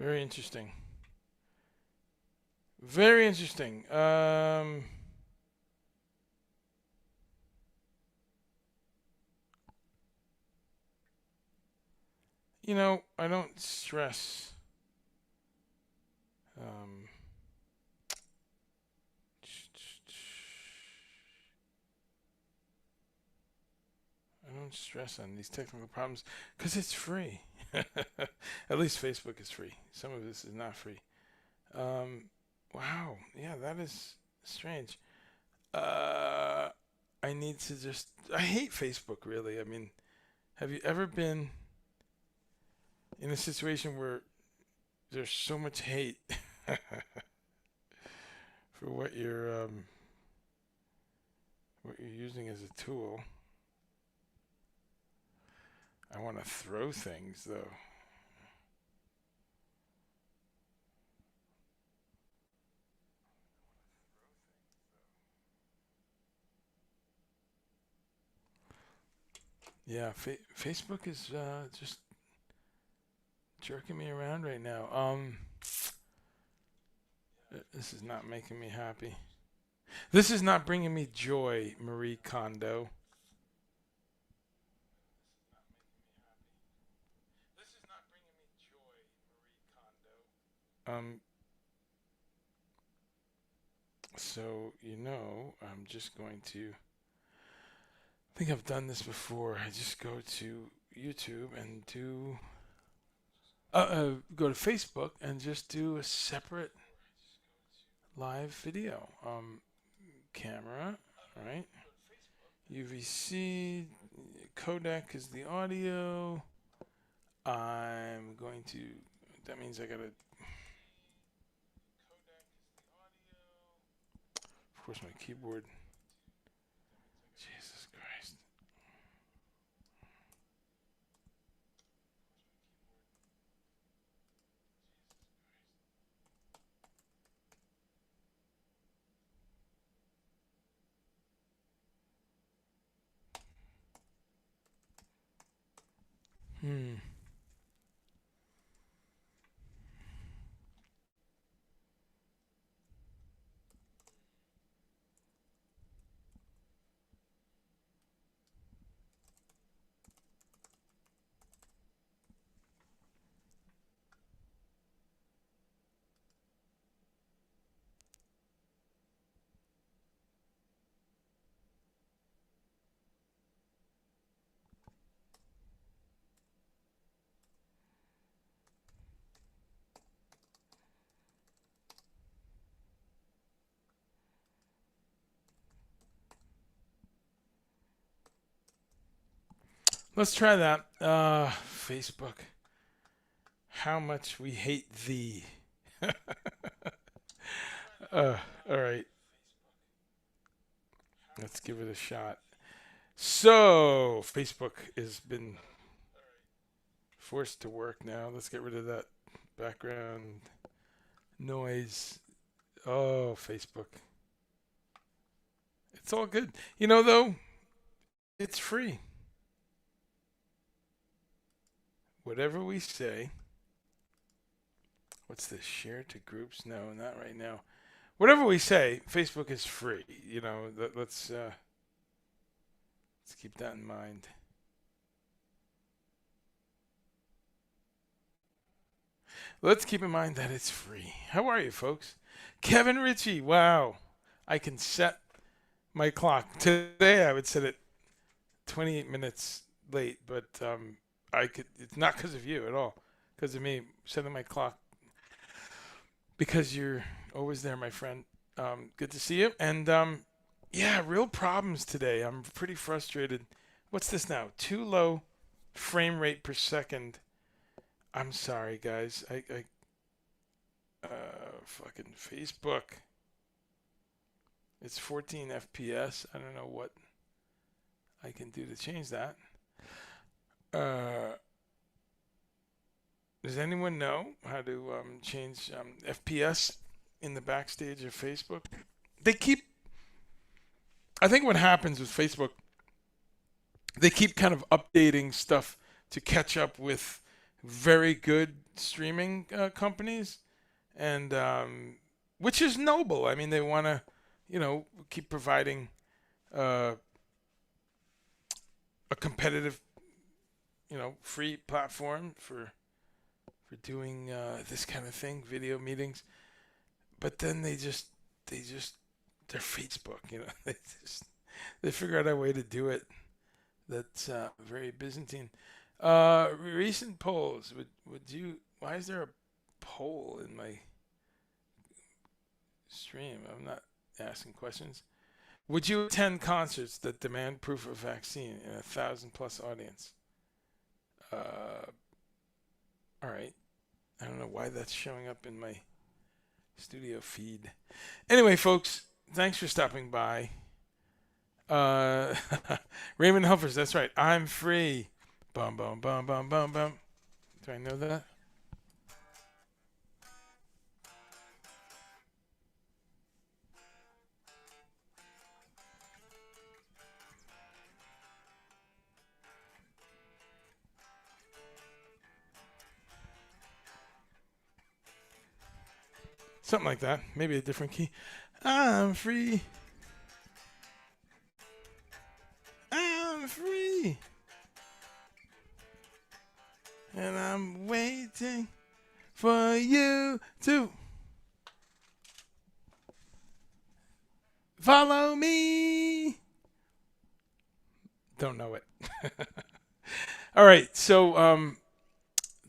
Very interesting. Very interesting. I don't stress. Um, I don't stress on these technical problems because it's free. At least Facebook is free. Some of this is not free. Um, wow. Yeah, that is strange. Uh, I need to just. I hate Facebook, really. I mean, have you ever been in a situation where there's so much hate for what you're using as a tool? I want to throw things, though. Yeah, Facebook is just jerking me around right now. This is not making me happy. This is not bringing me joy, Marie Kondo. This is not bringing me joy, Marie Kondo. So I'm just going to. I think I've done this before. I just go to YouTube and go to Facebook and just do a separate live video. Camera, right? UVC, codec is the audio. I'm going to. That means I gotta. Of course, my keyboard. Jesus Christ. Hmm. Let's try that. Facebook. How much we hate thee. uh, all right. Let's give it a shot. So, Facebook has been forced to work now. Let's get rid of that background noise. Oh, Facebook. It's all good. Though, it's free. Whatever we say. What's this? Share to groups? No, not right now. Whatever we say, Facebook is free. Let's keep that in mind. Let's keep in mind that it's free. How are you, folks? Kevin Ritchie. Wow. I can set my clock. Today I would set it 28 minutes late, but I could. It's not because of you at all. Because of me setting my clock. Because you're always there, my friend. Good to see you. And yeah, real problems today. I'm pretty frustrated. What's this now? Too low frame rate per second. I'm sorry, guys. Fucking Facebook. It's 14 FPS. I don't know what I can do to change that. Uh, does anyone know how to change FPS in the backstage of Facebook? They keep. I think what happens with Facebook, they keep kind of updating stuff to catch up with very good streaming companies, and which is noble. I mean, they want to, keep providing uh, a competitive, free platform for doing this kind of thing, video meetings. But then they just they're Facebook, they figure out a way to do it that's very Byzantine. Recent polls. Would you? Why is there a poll in my stream? I'm not asking questions. Would you attend concerts that demand proof of vaccine in 1,000+ audience? All right. I don't know why that's showing up in my studio feed. Anyway, folks, thanks for stopping by. Uh, Raymond Helfers, that's right. I'm free. Bum, bum, bum, bum, bum, bum. Do I know that? Something like that. Maybe a different key. I'm free. I'm free. And I'm waiting for you to follow me. Don't know it. All right. So,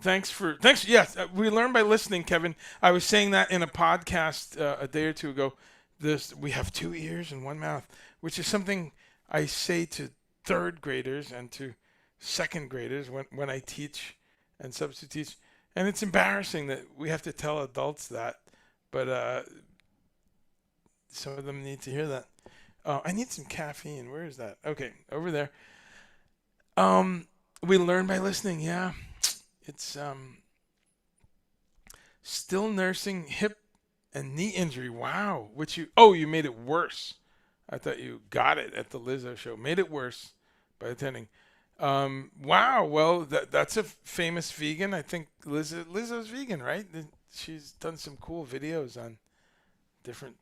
thanks. Yes, we learn by listening, Kevin. I was saying that in a podcast a day or two ago. We have two ears and one mouth, which is something I say to third graders and to second graders when I teach and substitute teach. And it's embarrassing that we have to tell adults that, but some of them need to hear that. I need some caffeine. Where is that? Okay, over there. We learn by listening. Yeah, it's still nursing hip and knee injury. Wow, you made it worse. I thought you got it at the Lizzo show. Made it worse by attending. Wow. Well, that's a famous vegan. I think Lizzo's vegan, right? She's done some cool videos on different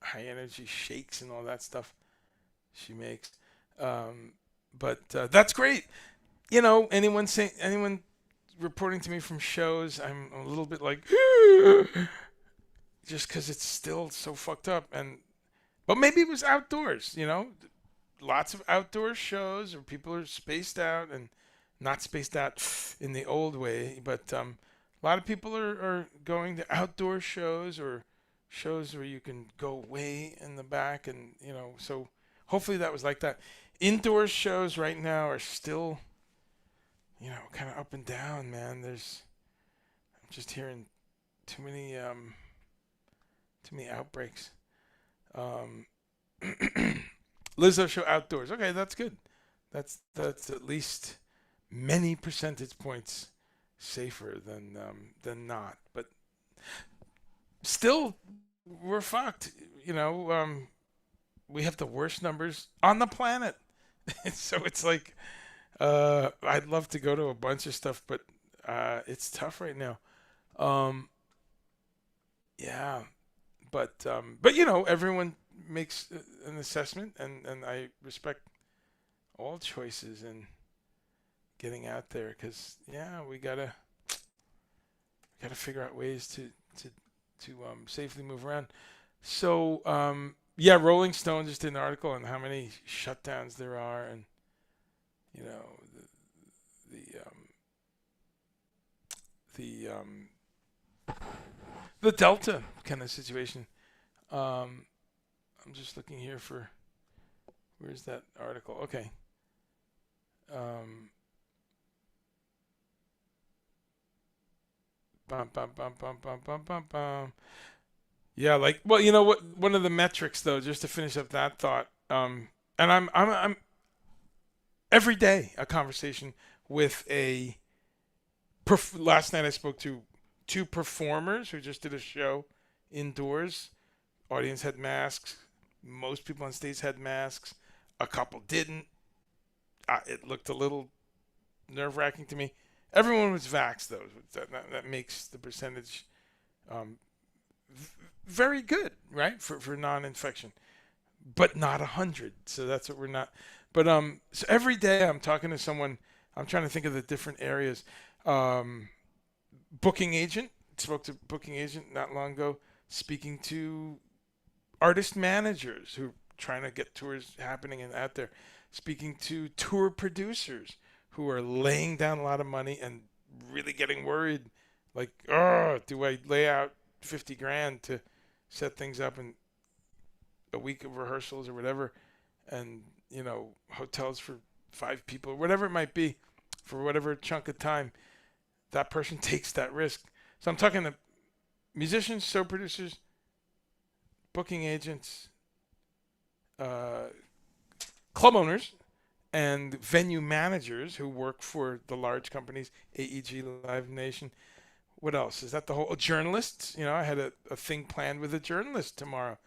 high energy shakes and all that stuff she makes. But that's great. Anyone reporting to me from shows, I'm a little bit like, just because it's still so fucked up. But maybe it was outdoors. Lots of outdoor shows where people are spaced out and not spaced out in the old way, but a lot of people are going to outdoor shows or shows where you can go way in the back, and so hopefully that was like that. Indoor shows right now are still, kind of up and down, man. I'm just hearing too many outbreaks. Um, Lizzo show outdoors. Okay, that's good. That's at least many percentage points safer than not. But still, we're fucked. We have the worst numbers on the planet. So it's like, I'd love to go to a bunch of stuff, but it's tough right now. Um, yeah, but everyone makes an assessment, and I respect all choices in getting out there, because we gotta figure out ways to safely move around. So Rolling Stone just did an article on how many shutdowns there are, and you know the the the Delta kind of situation. I'm just looking here for, where's that article? Okay. Bum, bum, bum, bum, bum, bum, bum, bum. Yeah, like, well, you know what? One of the metrics, though, just to finish up that thought, and I'm every day a conversation with last night I spoke to two performers who just did a show indoors. Audience had masks. Most people on stage had masks. A couple didn't. It looked a little nerve wracking to me. Everyone was vaxxed, though. That makes the percentage um, very good, right, for non-infection, but not 100. So that's what we're not. But so every day I'm talking to someone. I'm trying to think of the different areas. Um, Booking agent, spoke to booking agent not long ago. Speaking to artist managers who are trying to get tours happening and out there. Speaking to tour producers who are laying down a lot of money and really getting worried. Like, oh, do I lay out 50 grand to set things up in a week of rehearsals or whatever, and hotels for 5 people or whatever it might be, for whatever chunk of time that person takes that risk. So I'm talking to musicians, show producers, booking agents, uh, club owners, and venue managers who work for the large companies, AEG, Live Nation. What else? Is that the whole journalists? I had a thing planned with a journalist tomorrow.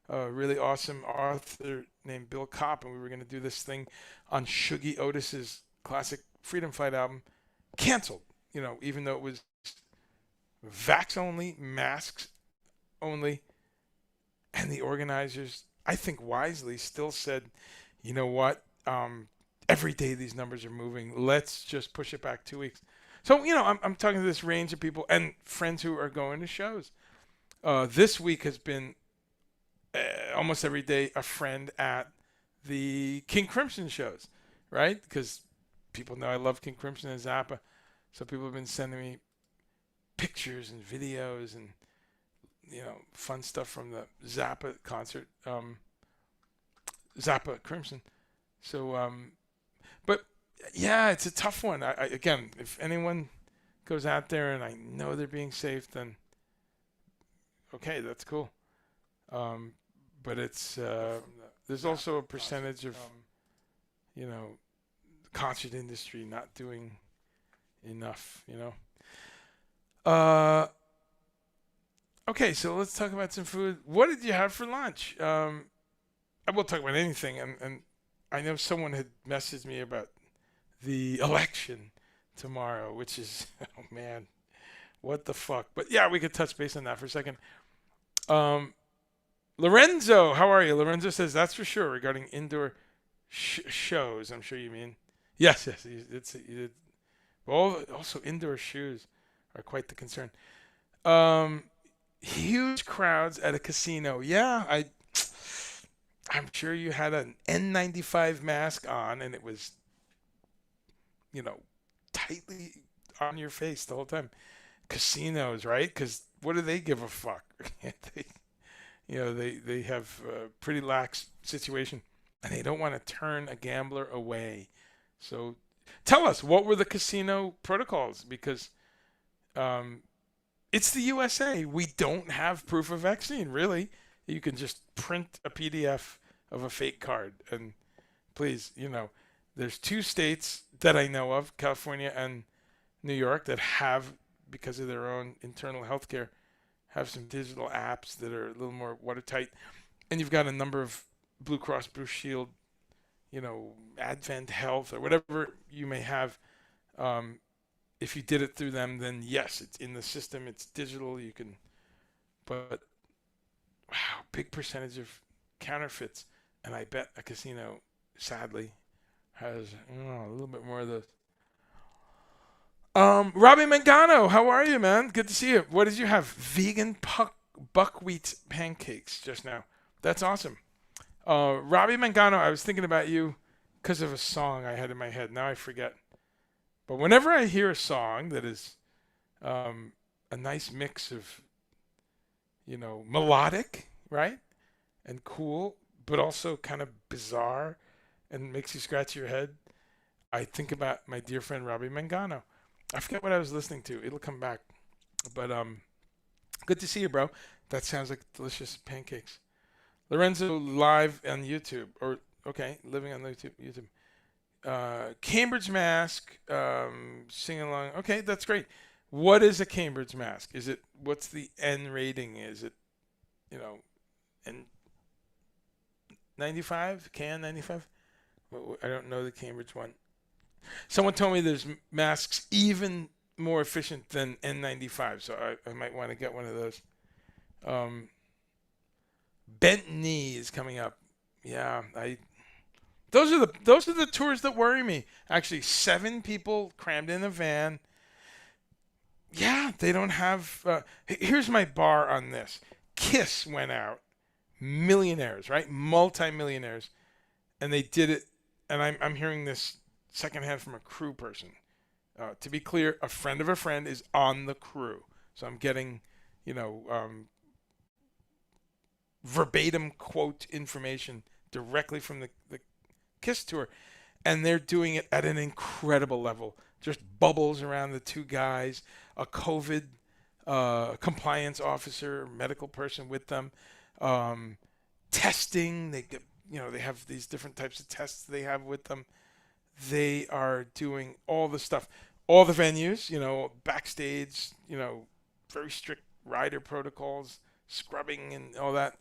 A really awesome author named Bill Kopp, and we were going to do this thing on Shuggy Otis's classic Freedom Flight album. Canceled, even though it was vax only, masks only, and the organizers, I think wisely, still said, you know what? Every day these numbers are moving. Let's just push it back 2 weeks. So, I'm talking to this range of people and friends who are going to shows. This week has been almost every day a friend at the King Crimson shows, right? Because people know I love King Crimson and Zappa. So people have been sending me pictures and videos and fun stuff from the Zappa concert, Zappa Crimson. So, but yeah, it's a tough one. Again, if anyone goes out there and I know they're being safe, then okay, that's cool. But it's there's also a percentage of the concert industry not doing enough. Okay, so let's talk about some food. What did you have for lunch? I will talk about anything, and I know someone had messaged me about the election tomorrow, which is, oh man, what the fuck. But yeah, we could touch base on that for a second. Lorenzo, how are you? Lorenzo says, that's for sure, regarding indoor shows. I'm sure you mean. Yes, it's well, also indoor shoes are quite the concern. Um, Huge crowds at a casino. Yeah, I'm sure you had an N95 mask on, and it was, tightly on your face the whole time. Casinos, right? Because what do they give a fuck? They have a pretty lax situation, and they don't want to turn a gambler away. So, tell us, what were the casino protocols? Because um, it's the USA. We don't have proof of vaccine, really. You can just print a PDF of a fake card. And please, there's 2 states that I know of, California and New York, that have, because of their own internal healthcare, have some digital apps that are a little more watertight. And you've got a number of Blue Cross Blue Shield, Advent Health, or whatever you may have. If you did it through them, then yes, it's in the system. It's digital. You can, but wow, big percentage of counterfeits. And I bet a casino, sadly, has a little bit more of those. Robbie Mangano, how are you, man? Good to see you. What did you have? Vegan buckwheat pancakes just now. That's awesome. Robbie Mangano, I was thinking about you because of a song I had in my head. Now I forget. But whenever I hear a song that is a nice mix of, melodic, right? And cool, but also kind of bizarre and makes you scratch your head, I think about my dear friend Robbie Mangano. I forget what I was listening to. It'll come back. But good to see you, bro. That sounds like delicious pancakes. Lorenzo live on YouTube. Or, okay, living on YouTube. Cambridge mask, sing along. Okay, that's great. What is a Cambridge mask? What's the N rating? Is it, N 95? KN 95? I don't know the Cambridge one. Someone told me there's masks even more efficient than N95, so I might want to get one of those. Um, Bent knee is coming up. Yeah, I. Those are the tours that worry me. Actually, 7 people crammed in a van. Yeah, they don't have. Here's my bar on this. Kiss went out, millionaires, right? Multi-millionaires, and they did it. And I'm hearing this secondhand from a crew person. To be clear, a friend of a friend is on the crew, so I'm getting, you know, verbatim quote information directly from the Kiss tour, and they're doing it at an incredible level. Just bubbles around the two guys, a COVID compliance officer, medical person with them, testing. They get, they have these different types of tests they have with them. They are doing all the stuff, all the venues, backstage, very strict rider protocols, scrubbing and all that.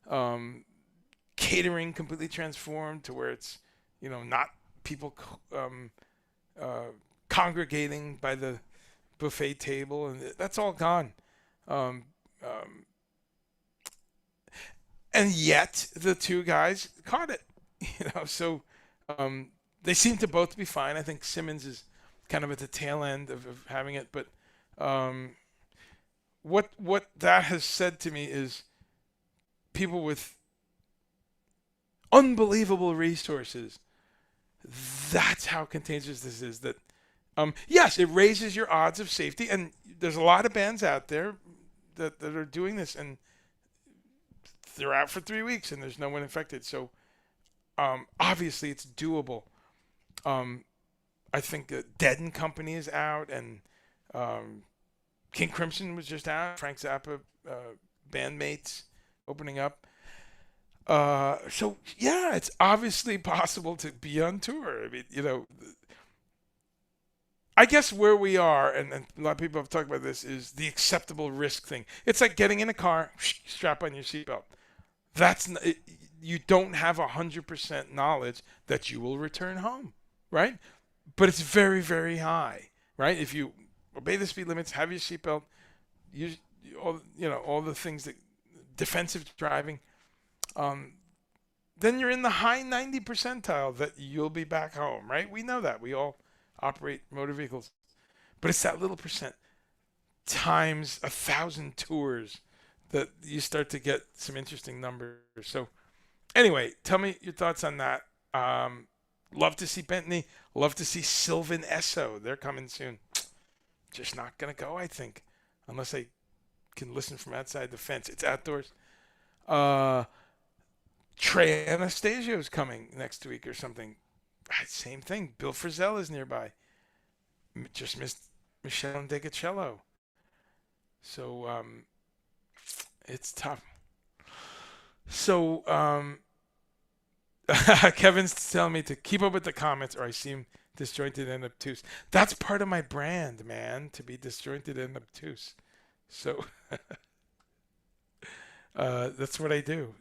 Um, Catering completely transformed to where it's, not people congregating by the buffet table, and that's all gone. Um, um, and yet the two guys caught it, So um, they seem to both be fine. I think Simmons is kind of at the tail end of having it, but um, what that has said to me is people with unbelievable resources. That's how contagious this is. That yes, it raises your odds of safety, and there's a lot of bands out there that are doing this, and they're out for 3 weeks, and there's no one infected. So obviously, it's doable. Um, I think Dead and Company is out, and King Crimson was just out. Frank Zappa, bandmates, opening up. So yeah, it's obviously possible to be on tour. I mean, I guess where we are, and a lot of people have talked about this, is the acceptable risk thing. It's like getting in a car, strap on your seatbelt. You don't have 100% knowledge that you will return home, right? But it's very, very high, right? If you obey the speed limits, have your seatbelt, use all the things that defensive driving, then you're in the high 90 percentile that you'll be back home, right? We know that. We all operate motor vehicles. But it's that little percent times 1,000 tours that you start to get some interesting numbers. So anyway, tell me your thoughts on that. Love to see Bentley. Love to see Sylvan Esso. They're coming soon. Just not going to go, I think, unless I can listen from outside the fence. It's outdoors. Trey Anastasio's coming next week or something. Same thing. Bill Frisell is nearby. Just missed Michelle DeGacello. So it's tough. So Kevin's telling me to keep up with the comments or I seem disjointed and obtuse. That's part of my brand, man, to be disjointed and obtuse. So that's what I do.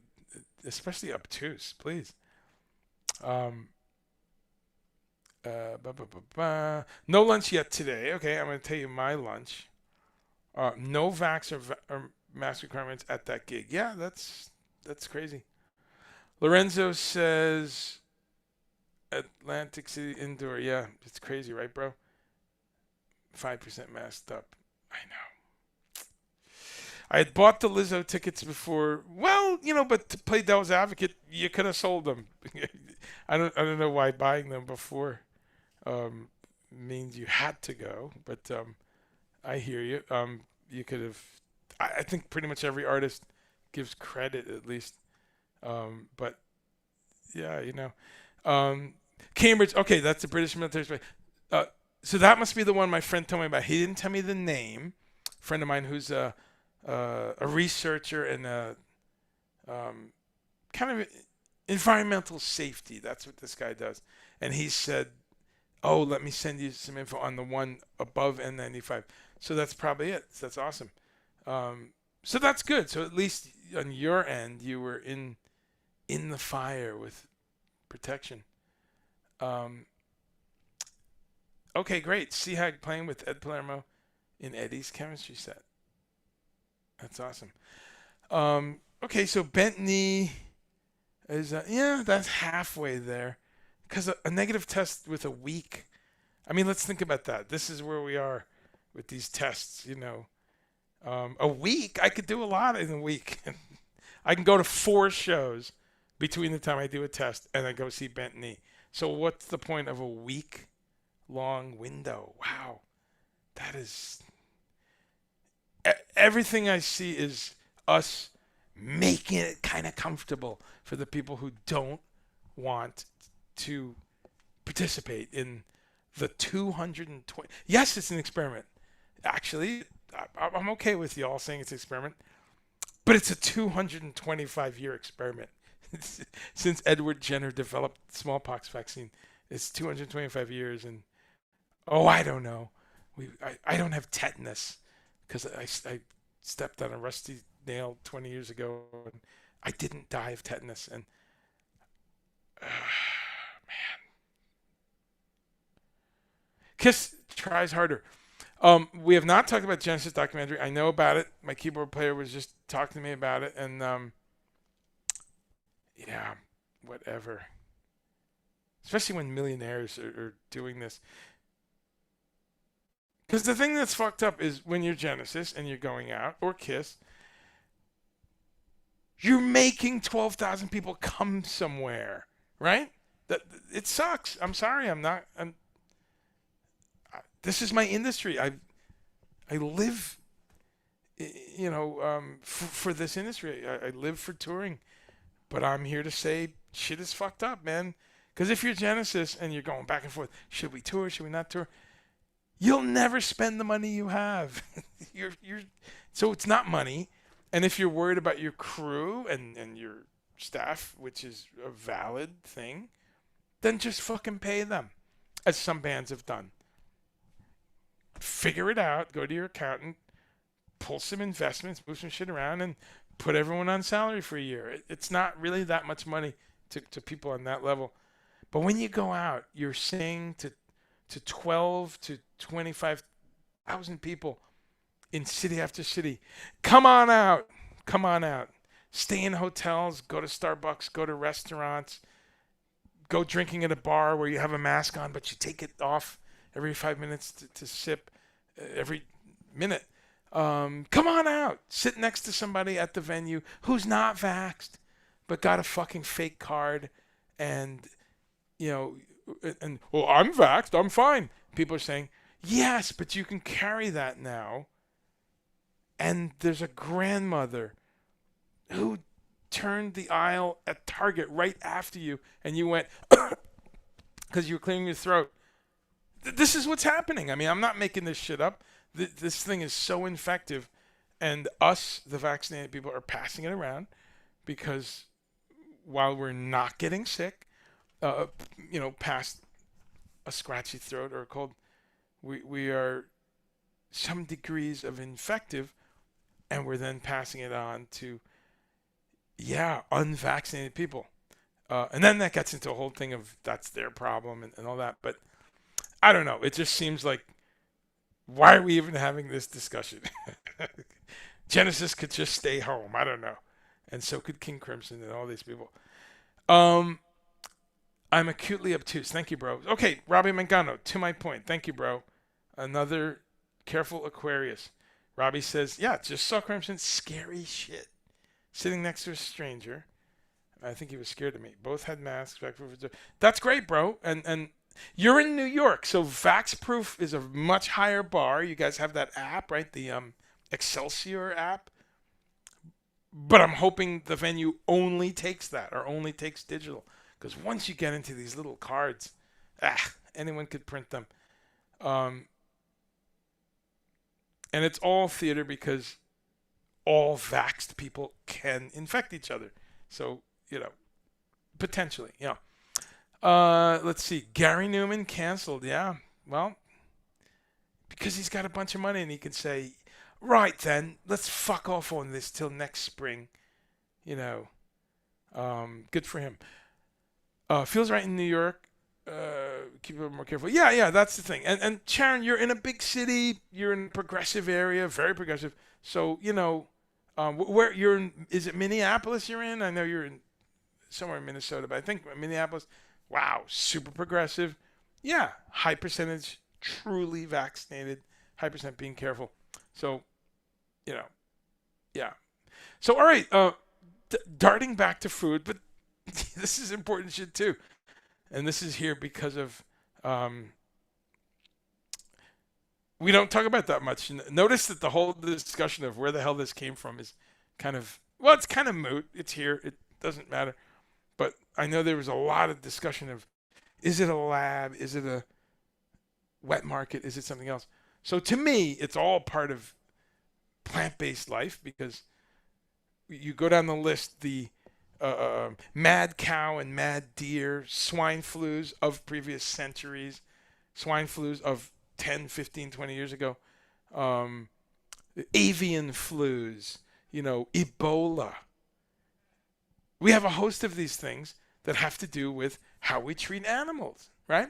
Especially obtuse, please. No lunch yet today. Okay, I'm going to tell you my lunch. No vax or mask requirements at that gig. Yeah, that's crazy. Lorenzo says Atlantic City indoor. Yeah, it's crazy, right, bro? 5% masked up. I know. I had bought the Lizzo tickets before. Well, but to play devil's advocate, you could have sold them. I don't know why buying them before means you had to go, but I hear you. You could have. I think pretty much every artist gives credit at least. But yeah, Cambridge. Okay, that's the British military space. So that must be the one my friend told me about. He didn't tell me the name. A friend of mine who's a researcher and a kind of environmental safety. That's what this guy does. And he said, "Oh, let me send you some info on the one above N95." So that's probably it. So that's awesome. So that's good. So at least on your end, you were in the fire with protection. Okay, great. See how playing with Ed Palermo in Eddie's chemistry set. That's awesome. Okay, so bent knee is yeah, that's halfway there. Because a negative test with a week. I mean, let's think about that. This is where we are with these tests. A week I could do a lot in a week. I can go to 4 shows between the time I do a test and I go see bent knee. So what's the point of a week long window? Wow, that is everything I see is us making it kind of comfortable for the people who don't want to participate in the 220. Yes, it's an experiment. Actually, I'm okay with y'all saying it's an experiment, but it's a 225-year experiment. Since Edward Jenner developed smallpox vaccine, it's 225 years, and I don't know. I don't have tetanus because I stepped on a rusty nail 20 years ago, and I didn't die of tetanus. And man, Kiss tries harder. We have not talked about Genesis documentary. I know about it. My keyboard player was just talking to me about it, and yeah, whatever. Especially when millionaires are doing this. Because the thing that's fucked up is when you're Genesis and you're going out, or Kiss, you're making 12,000 people come somewhere, right? It sucks. I'm sorry. This is my industry. I live, for this industry. I live for touring, but I'm here to say shit is fucked up, man. Because if you're Genesis and you're going back and forth, should we tour? Should we not tour? You'll never spend the money you have. So it's not money. And if you're worried about your crew and your staff, which is a valid thing, then just fucking pay them, as some bands have done. Figure it out. Go to your accountant, pull some investments, move some shit around, and put everyone on salary for a year. It's not really that much money to people on that level. But when you go out, you're saying to 12 to 25,000 people in city after city, come on out. Stay in hotels, go to Starbucks, go to restaurants, go drinking at a bar where you have a mask on, but you take it off every 5 minutes to sip every minute. Come on out. Sit next to somebody at the venue who's not vaxxed, but got a fucking fake card and, I'm vaxxed, I'm fine. People are saying, yes, but you can carry that now. And there's a grandmother who turned the aisle at Target right after you, and you went, because you were clearing your throat. This is what's happening. I mean, I'm not making this shit up. This thing is so infective, and us, the vaccinated people, are passing it around because while we're not getting sick, past a scratchy throat or a cold, we are some degrees of infective, and we're then passing it on to, unvaccinated people. And then that gets into a whole thing of that's their problem and all that. But I don't know. It just seems like, why are we even having this discussion? Genesis could just stay home. I don't know. And so could King Crimson and all these people. I'm acutely obtuse. Thank you, bro. Okay, Robbie Mangano, to my point. Thank you, bro. Another careful Aquarius. Robbie says, yeah, just saw Crimson. Scary shit. Sitting next to a stranger. I think he was scared of me. Both had masks. That's great, bro. And you're in New York, so Vax Proof is a much higher bar. You guys have that app, right? The Excelsior app. But I'm hoping the venue only takes that or only takes digital. Because once you get into these little cards, anyone could print them. And it's all theater because all vaxxed people can infect each other. So, potentially, let's see. Gary Newman canceled. Yeah. Well, because he's got a bunch of money and he can say, right then, let's fuck off on this till next spring. Good for him. Feels right in New York. keep a little more careful. Yeah, that's the thing. And Sharon, you're in a big city. You're in a progressive area, very progressive. So where you're in, is it Minneapolis you're in? I know you're in somewhere in Minnesota, but I think Minneapolis. Wow, super progressive. Yeah, high percentage truly vaccinated, high percent being careful. So, you know, yeah. So all right, darting back to food, but this is important shit too. And this is here because of um, we don't talk about that much. Notice that the whole discussion of where the hell this came from is kind of it's kind of moot. It's here. It doesn't matter. But I know there was a lot of discussion of is it a lab? Is it a wet market? Is it something else? So to me, it's all part of plant-based life because you go down the list, the mad cow and mad deer, swine flus of previous centuries, swine flus of 10, 15, 20 years ago, um, avian flus, Ebola. We have a host of these things that have to do with how we treat animals, right?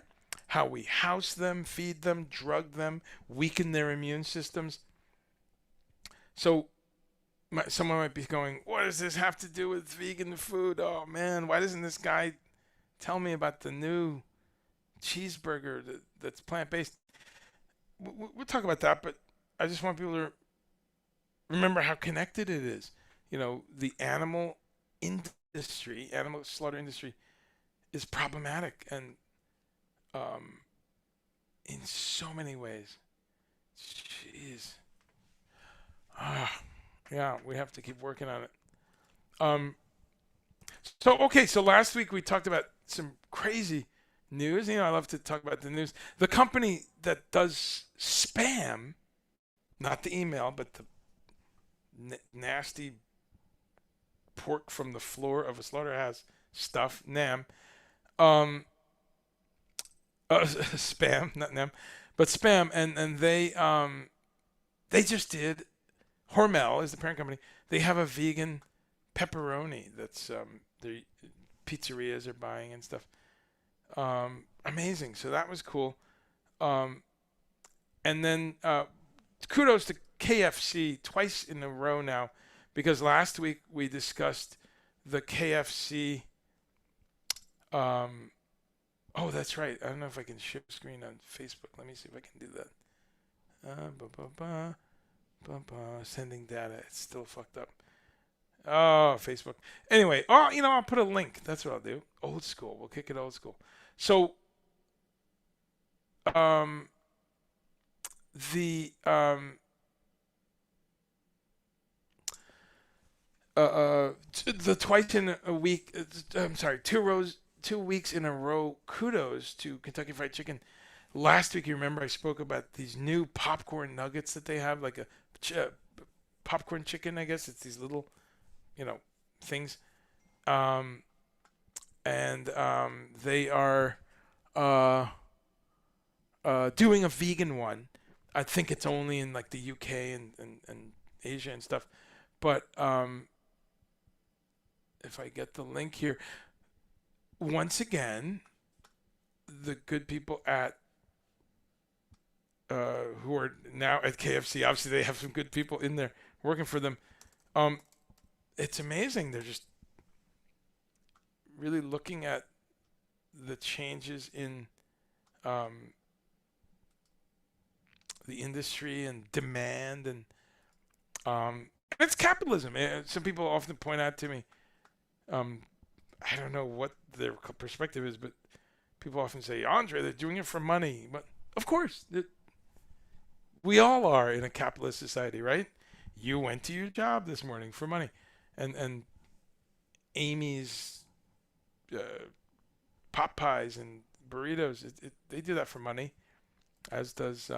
How we house them, feed them, drug them, weaken their immune systems. So someone might be going, what does this have to do with vegan food? Oh, man, why doesn't this guy tell me about the new cheeseburger that's plant-based? We'll talk about that, but I just want people to remember how connected it is. The animal industry, animal slaughter industry, is problematic and in so many ways. Jeez. Yeah, we have to keep working on it. So last week we talked about some crazy news. I love to talk about the news. The company that does spam, not the email, but the nasty pork from the floor of a slaughterhouse stuff, NAM. Spam, not NAM, but spam, and they just did. Hormel is the parent company. They have a vegan pepperoni that's the pizzerias are buying and stuff. Amazing. So that was cool. And then kudos to KFC twice in a row now, because last week we discussed the KFC. Oh, that's right. I don't know if I can share screen on Facebook. Let me see if I can do that. Sending data. It's still fucked up. Oh, Facebook. Anyway, I'll put a link. That's what I'll do. Old school. We'll kick it old school. So, the the twice in a week. I'm sorry, 2 weeks in a row. Kudos to Kentucky Fried Chicken. Last week, you remember I spoke about these new popcorn nuggets that they have, like a popcorn chicken, I guess. It's these little, things. They are doing a vegan one. I think it's only in like the UK and Asia and stuff. But if I get the link here, once again, the good people at who are now at KFC, obviously they have some good people in there working for them. It's amazing. They're just really looking at the changes in the industry and demand, and it's capitalism. Some people often point out to me, I don't know what their perspective is, but people often say, Andre, they're doing it for money. But of course, we all are in a capitalist society, right? You went to your job this morning for money, and Amy's pot pies and burritos, they do that for money, as does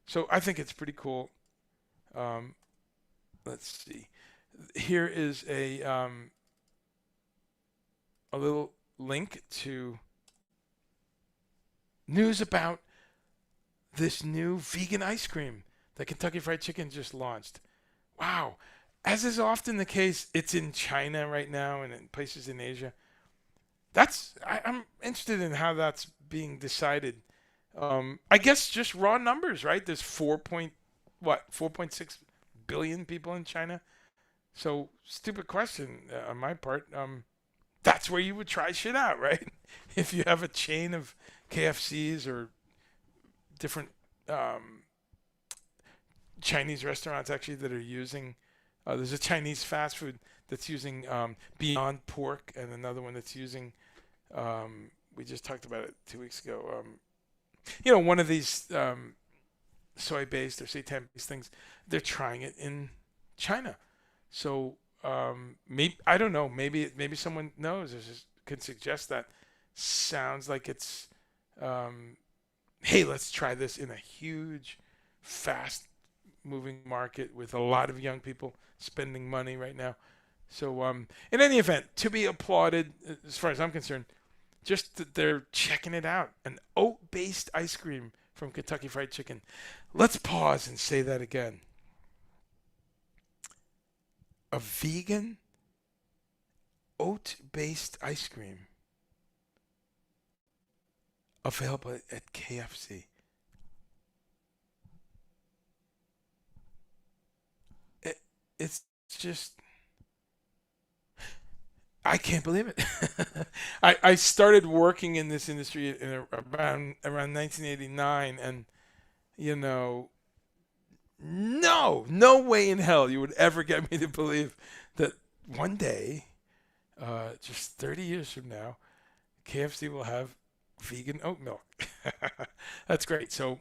So I think it's pretty cool. Let's see. Here is a little link to news about this new vegan ice cream that Kentucky Fried Chicken just launched. Wow. As is often the case, it's in China right now and in places in Asia. I'm interested in how that's being decided. I guess just raw numbers, right? There's 4.6 billion people in China. So stupid question on my part. That's where you would try shit out, right? If you have a chain of KFCs or different um, Chinese restaurants actually that are using. There's a Chinese fast food that's using Beyond Pork, and another one that's using. We just talked about it 2 weeks ago. One of these soy-based or seitan-based things. They're trying it in China. So maybe I don't know. Maybe someone knows or can suggest that. Sounds like it's hey, let's try this in a huge, fast moving market with a lot of young people spending money right now. So in any event, to be applauded as far as I'm concerned. Just that they're checking it out. An oat-based ice cream from Kentucky Fried Chicken. Let's pause and say that again. A vegan oat-based ice cream available at KFC. It's just, I can't believe it. I started working in this industry around 1989, and you know, no way in hell you would ever get me to believe that one day, just 30 years from now, KFC will have vegan oat milk. That's great. So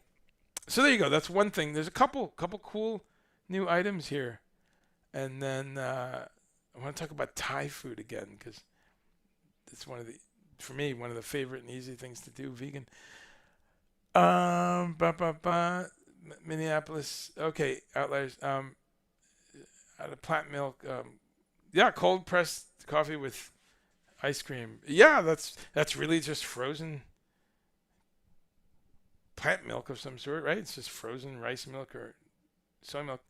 there you go. That's one thing. There's a couple cool new items here, and then I want to talk about Thai food again because it's for me, one of the favorite and easy things to do. Vegan. Ba ba ba. Minneapolis. Okay, outliers. Out of plant milk. Yeah, cold pressed coffee with ice cream. Yeah, that's really just frozen plant milk of some sort, right? It's just frozen rice milk or soy milk.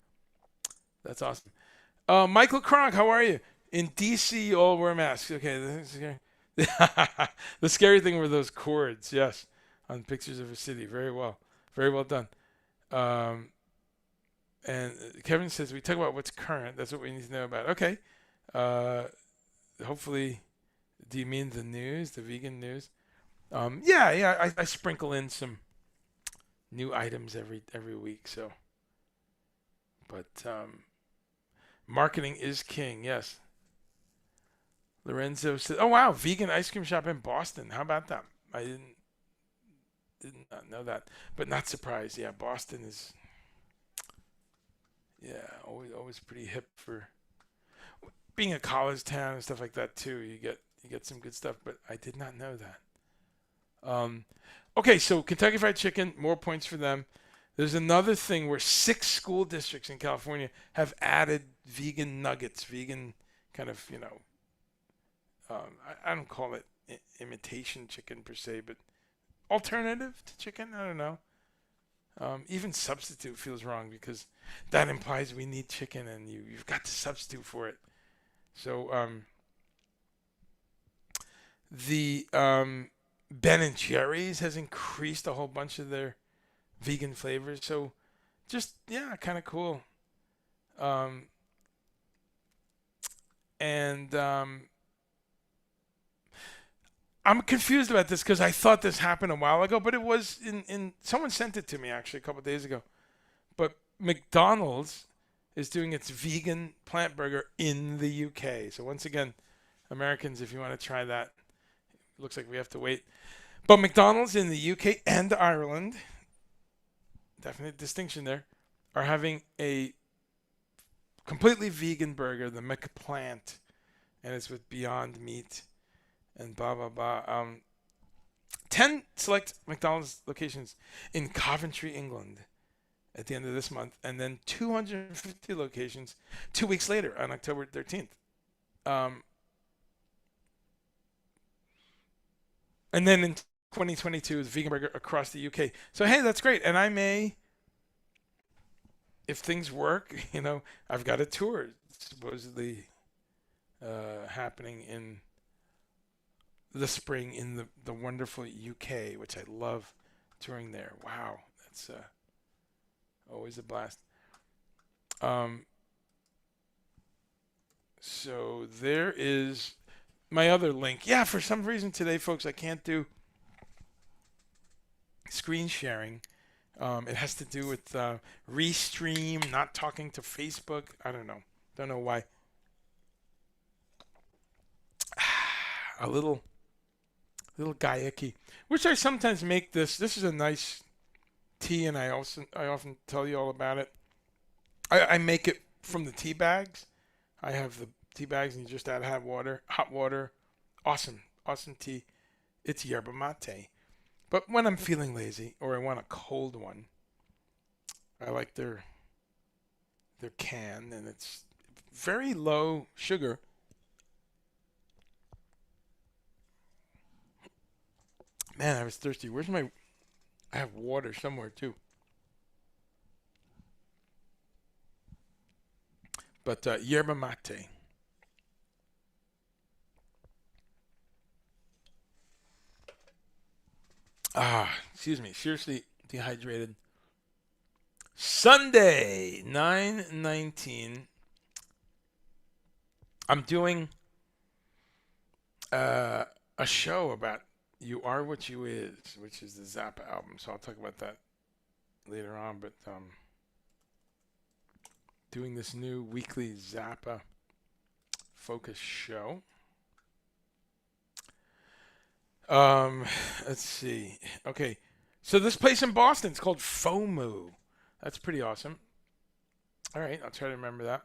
That's awesome. Michael Kronk, how are you? In DC, you all wear masks. Okay, the scary thing were those cords. Yes, on pictures of a city. Very well done. Um, and Kevin says we talk about what's current. That's what we need to know about. Okay. Uh, hopefully, do you mean the news, the vegan news? Yeah. I sprinkle in some new items every week. So, but marketing is king. Yes. Lorenzo says, "Oh wow, vegan ice cream shop in Boston. How about that? I did not know that, but not surprised. Yeah, Boston is always pretty hip for being a college town and stuff like that too. You get some good stuff, but I did not know that. Okay, so Kentucky Fried Chicken, more points for them. There's another thing where 6 school districts in California have added vegan nuggets, vegan kind of I don't call it imitation chicken per se, but alternative to chicken. I don't know. Even substitute feels wrong because that implies we need chicken and you've got to substitute for it. So the Ben and Jerry's has increased a whole bunch of their vegan flavors. So just kind of cool. Um, and I'm confused about this because I thought this happened a while ago, but it was in someone sent it to me actually a couple of days ago. But McDonald's is doing its vegan plant burger in the UK. So once again, Americans, if you want to try that, it looks like we have to wait. But McDonald's in the UK and Ireland, definite distinction there, are having a completely vegan burger, the McPlant, and it's with Beyond Meat and blah blah blah. 10 select McDonald's locations in Coventry, England, at the end of this month, and then 250 locations 2 weeks later on October 13th. And then in 2022, the vegan burger across the UK. So hey, that's great, and I may, if things work, I've got a tour supposedly happening in the spring in the wonderful UK, which I love touring there. Wow, that's always a blast. Um, so there is my other link. Yeah, for some reason today, folks, I can't do screen sharing. It has to do with Restream, not talking to Facebook. I don't know. Don't know why. A little gaiaki, which I sometimes make this. This is a nice tea, and I often tell you all about it. I make it from the tea bags. I have the tea bags, and you just add hot water. Awesome tea. It's yerba mate. But when I'm feeling lazy or I want a cold one, I like their can, and it's very low sugar. Man, I was thirsty. Where's my? I have water somewhere too. But yerba mate. Excuse me. Seriously dehydrated. Sunday, 9/19. I'm doing a show about "You Are What You Is," which is the Zappa album. So I'll talk about that later on. But doing this new weekly Zappa focus show. Um, let's see. Okay, so this place in Boston, it's called FOMO. That's pretty awesome. All right, I'll try to remember that.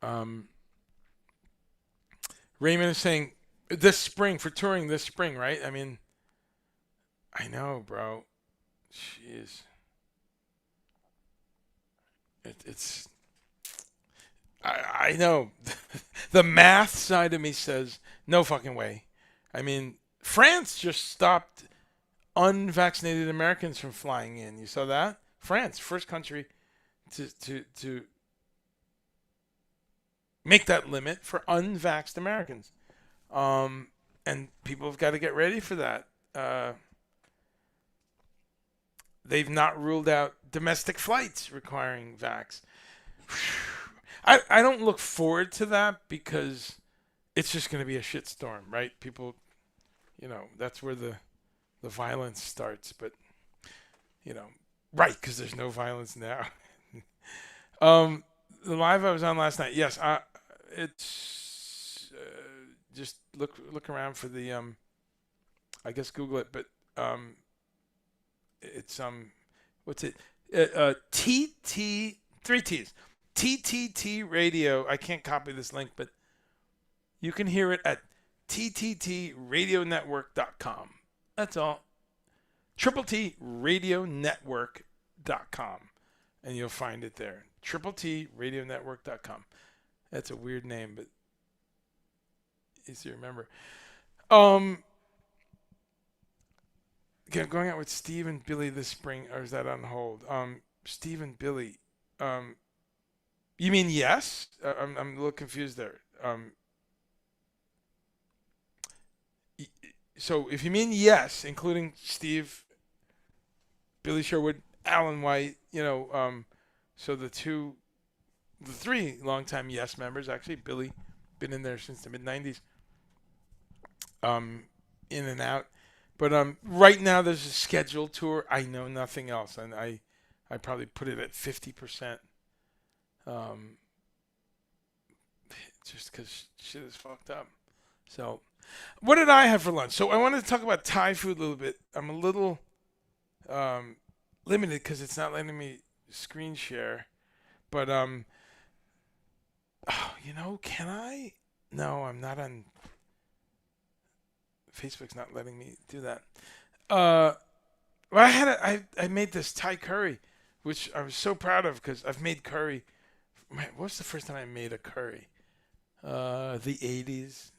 Um, Raymond is saying this spring for touring this spring, right? I mean, I know, bro. Jeez, it's. I know. The math side of me says no fucking way. I mean, France just stopped unvaccinated Americans from flying in. You saw that? France, first country to make that limit for unvaxxed Americans. Um, and people have got to get ready for that. They've not ruled out domestic flights requiring vax. I don't look forward to that because it's just going to be a shitstorm, right? People, that's where the violence starts. But, you know, right, because there's no violence now. um, the live I was on last night, yes, it's just look around for the I guess Google it, but it's what's it? TT, three T's. TTT Radio. I can't copy this link, but you can hear it at TTTRadioNetwork.com. That's all. Triple T RadioNetwork.com. And you'll find it there. Triple T RadioNetwork.com. That's a weird name, but easy to remember. Going out with Steve and Billy this spring, or is that on hold? Steve and Billy. You mean yes? I'm a little confused there. So if you mean yes, including Steve, Billy Sherwood, Alan White, so the three longtime Yes members, actually, Billy, been in there since the mid '90s, in and out. But right now there's a scheduled tour. I know nothing else, and I probably put it at 50%. Just because shit is fucked up. So, what did I have for lunch? So I wanted to talk about Thai food a little bit. I'm a little limited because it's not letting me screen share. But can I? No, I'm not on. Facebook's not letting me do that. Well, I made this Thai curry, which I was so proud of because I've made curry. What was the first time I made a curry? The 80s,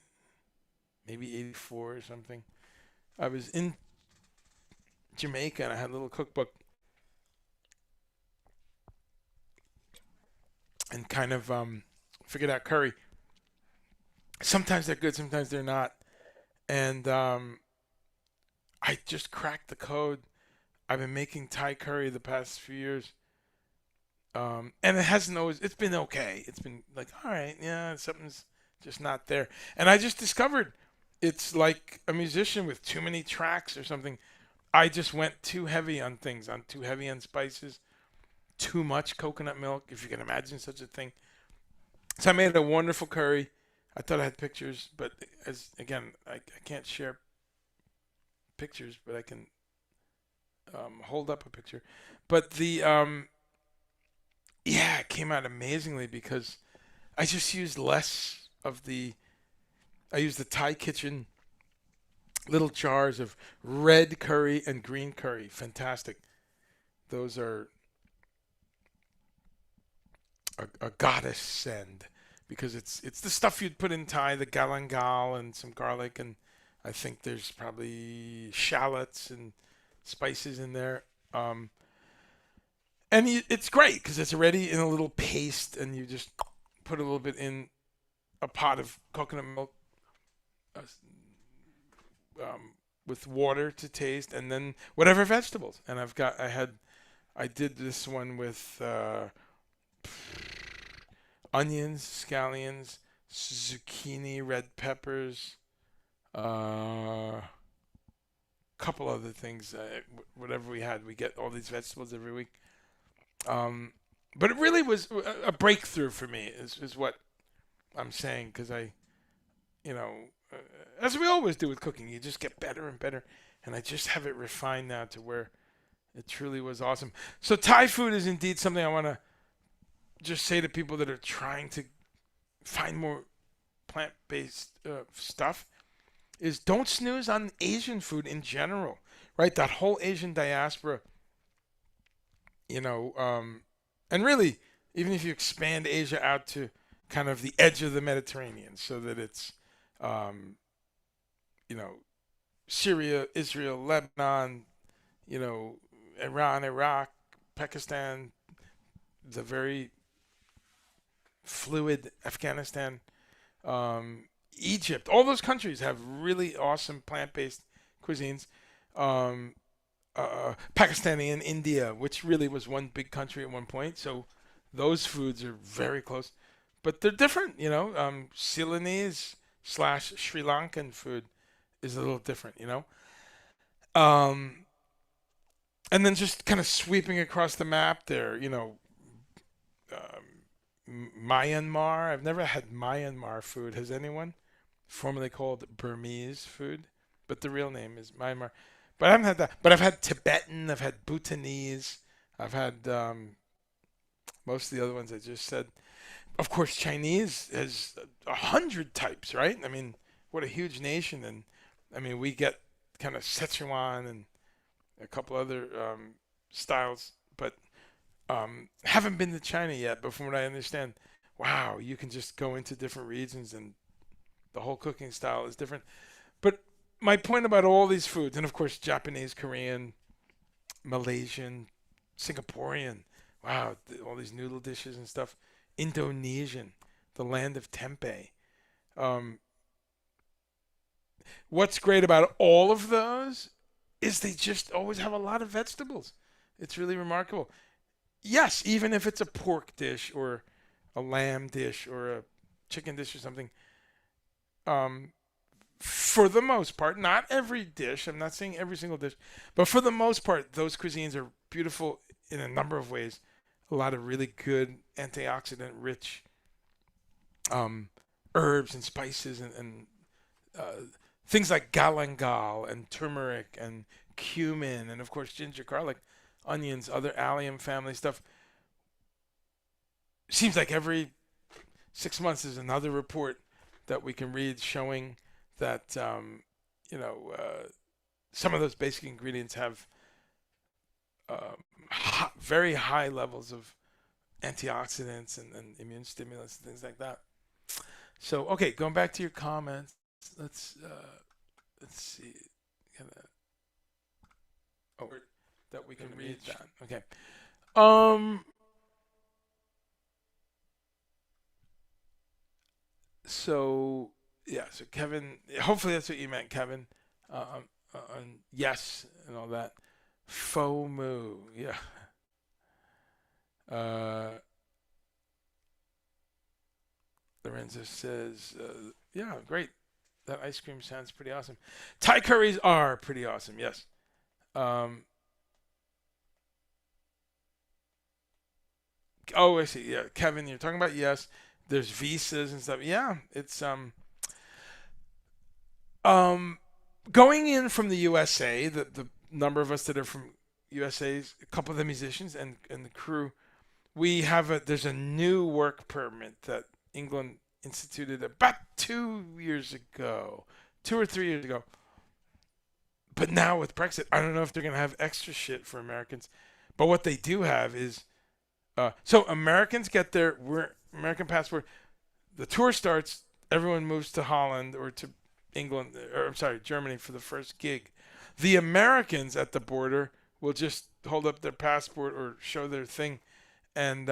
maybe 84 or something. I was in Jamaica and I had a little cookbook and kind of figured out curry. Sometimes they're good, sometimes they're not. and I just cracked the code. I've been making Thai curry the past few years, and it hasn't always. It's been okay. It's been like, all right, yeah, something's just not there. And I just discovered it's like a musician with too many tracks or something. I just went too heavy on things, on too heavy on spices, too much coconut milk, if you can imagine such a thing. So I made a wonderful curry. I thought I had pictures, but as again, I can't share pictures, but I can hold up a picture. But the yeah, it came out amazingly because I just used less of the. I used the Thai kitchen little jars of red curry and green curry. Fantastic. Those are a goddess send because it's the stuff you'd put in Thai, the galangal and some garlic, and I think there's probably shallots and spices in there. Um, and it's great because it's already in a little paste, and you just put a little bit in a pot of coconut milk uh, with water to taste, and then whatever vegetables. And I did this one with onions, scallions, zucchini, red peppers, a couple other things. Whatever we had, we get all these vegetables every week. Um, but it really was a breakthrough for me, is what I'm saying, because you know, uh, as we always do with cooking, you just get better and better. And I just have it refined now to where it truly was awesome. So Thai food is indeed something I want to just say to people that are trying to find more plant-based stuff is don't snooze on Asian food in general, right? That whole Asian diaspora, you know, and really, even if you expand Asia out to kind of the edge of the Mediterranean, so that it's, um, you know, Syria, Israel, Lebanon, you know, Iran, Iraq, Pakistan, the very fluid Afghanistan, um, Egypt, all those countries have really awesome plant-based cuisines. Um, Pakistani and India, which really was one big country at one point, so those foods are very close, but they're different. You know, Ceylonese slash Sri Lankan food is a little different. You know, um, and then just kind of sweeping across the map there. You know, Myanmar. I've never had Myanmar food. Has anyone? Formerly called Burmese food, but the real name is Myanmar. But I haven't had that. But I've had Tibetan. I've had Bhutanese. I've had most of the other ones I just said. Of course, Chinese has 100 types, right? I mean, what a huge nation, and I mean we get kind of Szechuan and a couple other styles, but haven't been to China yet. But from what I understand, wow, you can just go into different regions and the whole cooking style is different. But my point about all these foods, and of course Japanese, Korean, Malaysian, Singaporean, wow, all these noodle dishes and stuff. Indonesian, the land of tempeh. Um, what's great about all of those is they just always have a lot of vegetables. It's really remarkable. Yes, even if it's a pork dish or a lamb dish or a chicken dish or something, um, for the most part, not every dish, I'm not saying every single dish, but for the most part, those cuisines are beautiful in a number of ways. A lot of really good antioxidant rich um, herbs and spices and uh, things like galangal and turmeric and cumin and of course ginger, garlic, onions, other allium family stuff. Seems like every 6 months there's another report that we can read showing that you know some of those basic ingredients have very high levels of antioxidants and immune stimulants and things like that. So okay, going back to your comments, let's uh, let's see, kind of oh that we can read that. Okay. Um. So Yeah, so Kevin, hopefully that's what you meant, Kevin. On yes and all that. FOMO, yeah. Uh, Lorenzo says, yeah, great. That ice cream sounds pretty awesome. Thai curries are pretty awesome, yes. Um, oh, I see. Yeah, Kevin, you're talking about yes. There's visas and stuff. Yeah, it's um going in from the USA. The number of us that are from USA, a couple of the musicians and the crew. We have there's a new work permit that England instituted about 2 years ago, 2 or 3 years ago. But now with Brexit, I don't know if they're gonna have extra shit for Americans. But what they do have is so Americans get their American passport. The tour starts. Everyone moves to Holland or to England, or I'm sorry, Germany for the first gig. The Americans at the border will just hold up their passport or show their thing, and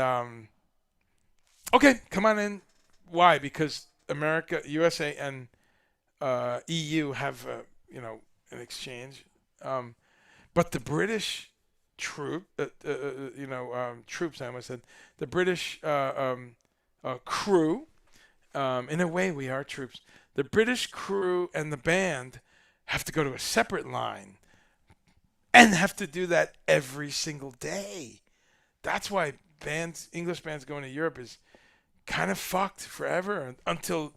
okay, come on in. Why? Because America, USA, and EU have an exchange. But the British troops. I almost said the British crew. In a way, we are troops. The British crew and the band have to go to a separate line and have to do that every single day. That's why English bands going to Europe is kind of fucked forever until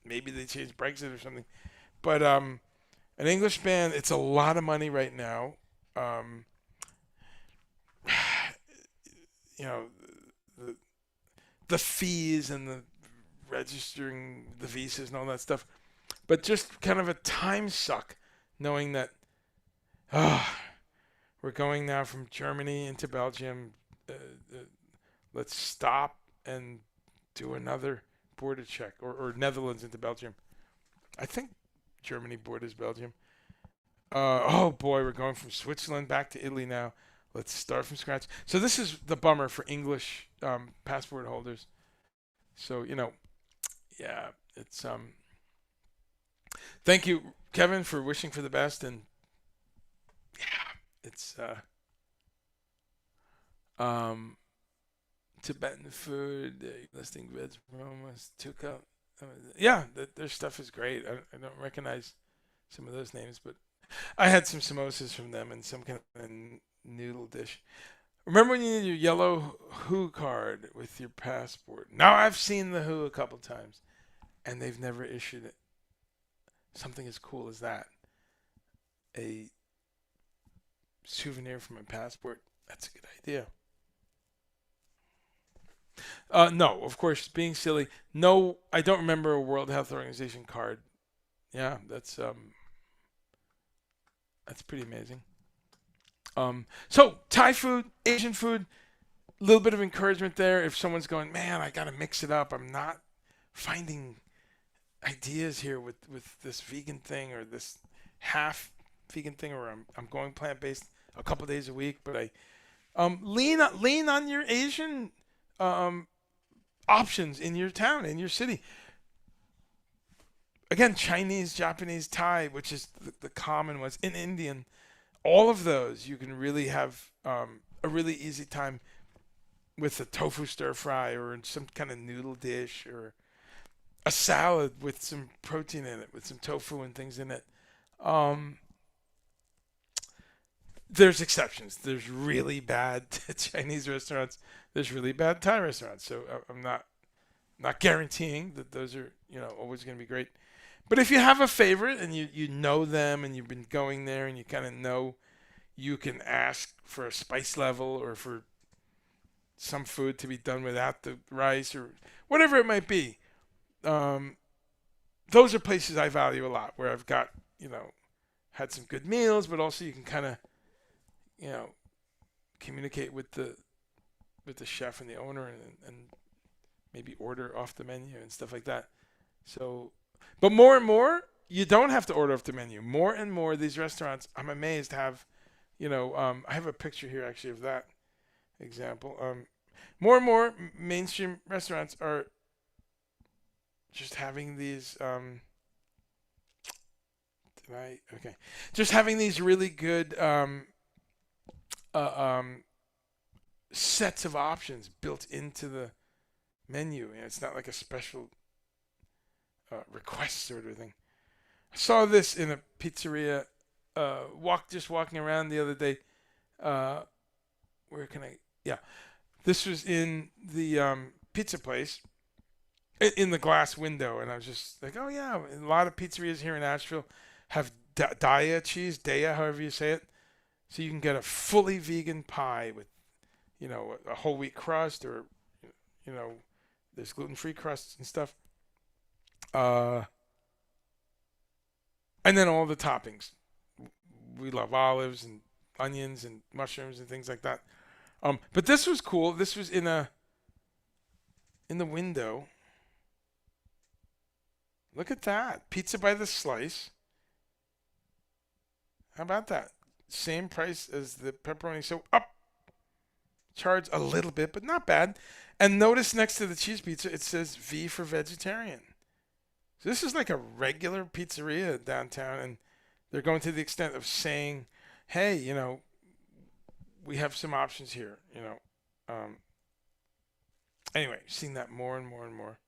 maybe they change Brexit or something. But an English band, it's a lot of money right now. Um, you know, the, the fees and the registering the visas and all that stuff. But just kind of a time suck knowing that we're going now from Germany into Belgium. Uh, let's stop and do another border check, or Netherlands into Belgium. I think Germany borders Belgium. Oh boy, we're going from Switzerland back to Italy now. Let's start from scratch. So this is the bummer for English passport holders. So yeah, it's Thank you, Kevin, for wishing for the best, and yeah, it's um Tibetan food, listing veg aromas, tuka. Yeah, their stuff is great. I don't recognize some of those names, but I had some samosas from them and some kind of noodle dish. Remember when you needed your yellow WHO card with your passport? Now I've seen the WHO a couple times, and they've never issued it. Something as cool as that. A souvenir from a passport. That's a good idea. No, of course, being silly. No, I don't remember a World Health Organization card. Yeah, that's pretty amazing. So Thai food, Asian food, a little bit of encouragement there. If someone's going, man, I gotta mix it up. I'm not finding ideas here with this vegan thing or this half vegan thing, or I'm going plant based a couple days a week. But I lean on your Asian um, options in your town, in your city. Again, Chinese, Japanese, Thai, which is the common ones, in Indian. All of those you can really have a really easy time with a tofu stir fry or some kind of noodle dish or a salad with some protein in it, with some tofu and things in it. Um, there's exceptions. There's really bad Chinese restaurants. There's really bad Thai restaurants. So I'm not guaranteeing that those are always going to be great. But if you have a favorite and you know them and you've been going there and you kind of know you can ask for a spice level or for some food to be done without the rice or whatever it might be. Um, those are places I value a lot where I've got, had some good meals, but also you can kind of, you know, communicate with the chef and the owner and maybe order off the menu and stuff like that. So, but more and more, you don't have to order off the menu. More and more, these restaurants, I'm amazed, have, I have a picture here actually of that example. More and more mainstream restaurants are just having these did I okay just having these really good uh, um, sets of options built into the menu. You know, it's not like a special request sort of thing. I saw this in a pizzeria. Just walking around the other day. Uh, where can I? Yeah, this was in the pizza place in the glass window, and I was just like, oh yeah, a lot of pizzerias here in Asheville have Daya cheese, Daya, however you say it. So you can get a fully vegan pie with, a whole wheat crust, or, you know, there's gluten-free crusts and stuff. Uh, and then all the toppings. We love olives and onions and mushrooms and things like that. But this was cool. This was in the window. Look at that. Pizza by the slice. How about that? Same price as the pepperoni. So up. Charge a little bit, but not bad. And notice next to the cheese pizza, it says V for vegetarian. So this is like a regular pizzeria downtown, and they're going to the extent of saying, hey, we have some options here, Anyway, seeing that more and more and more.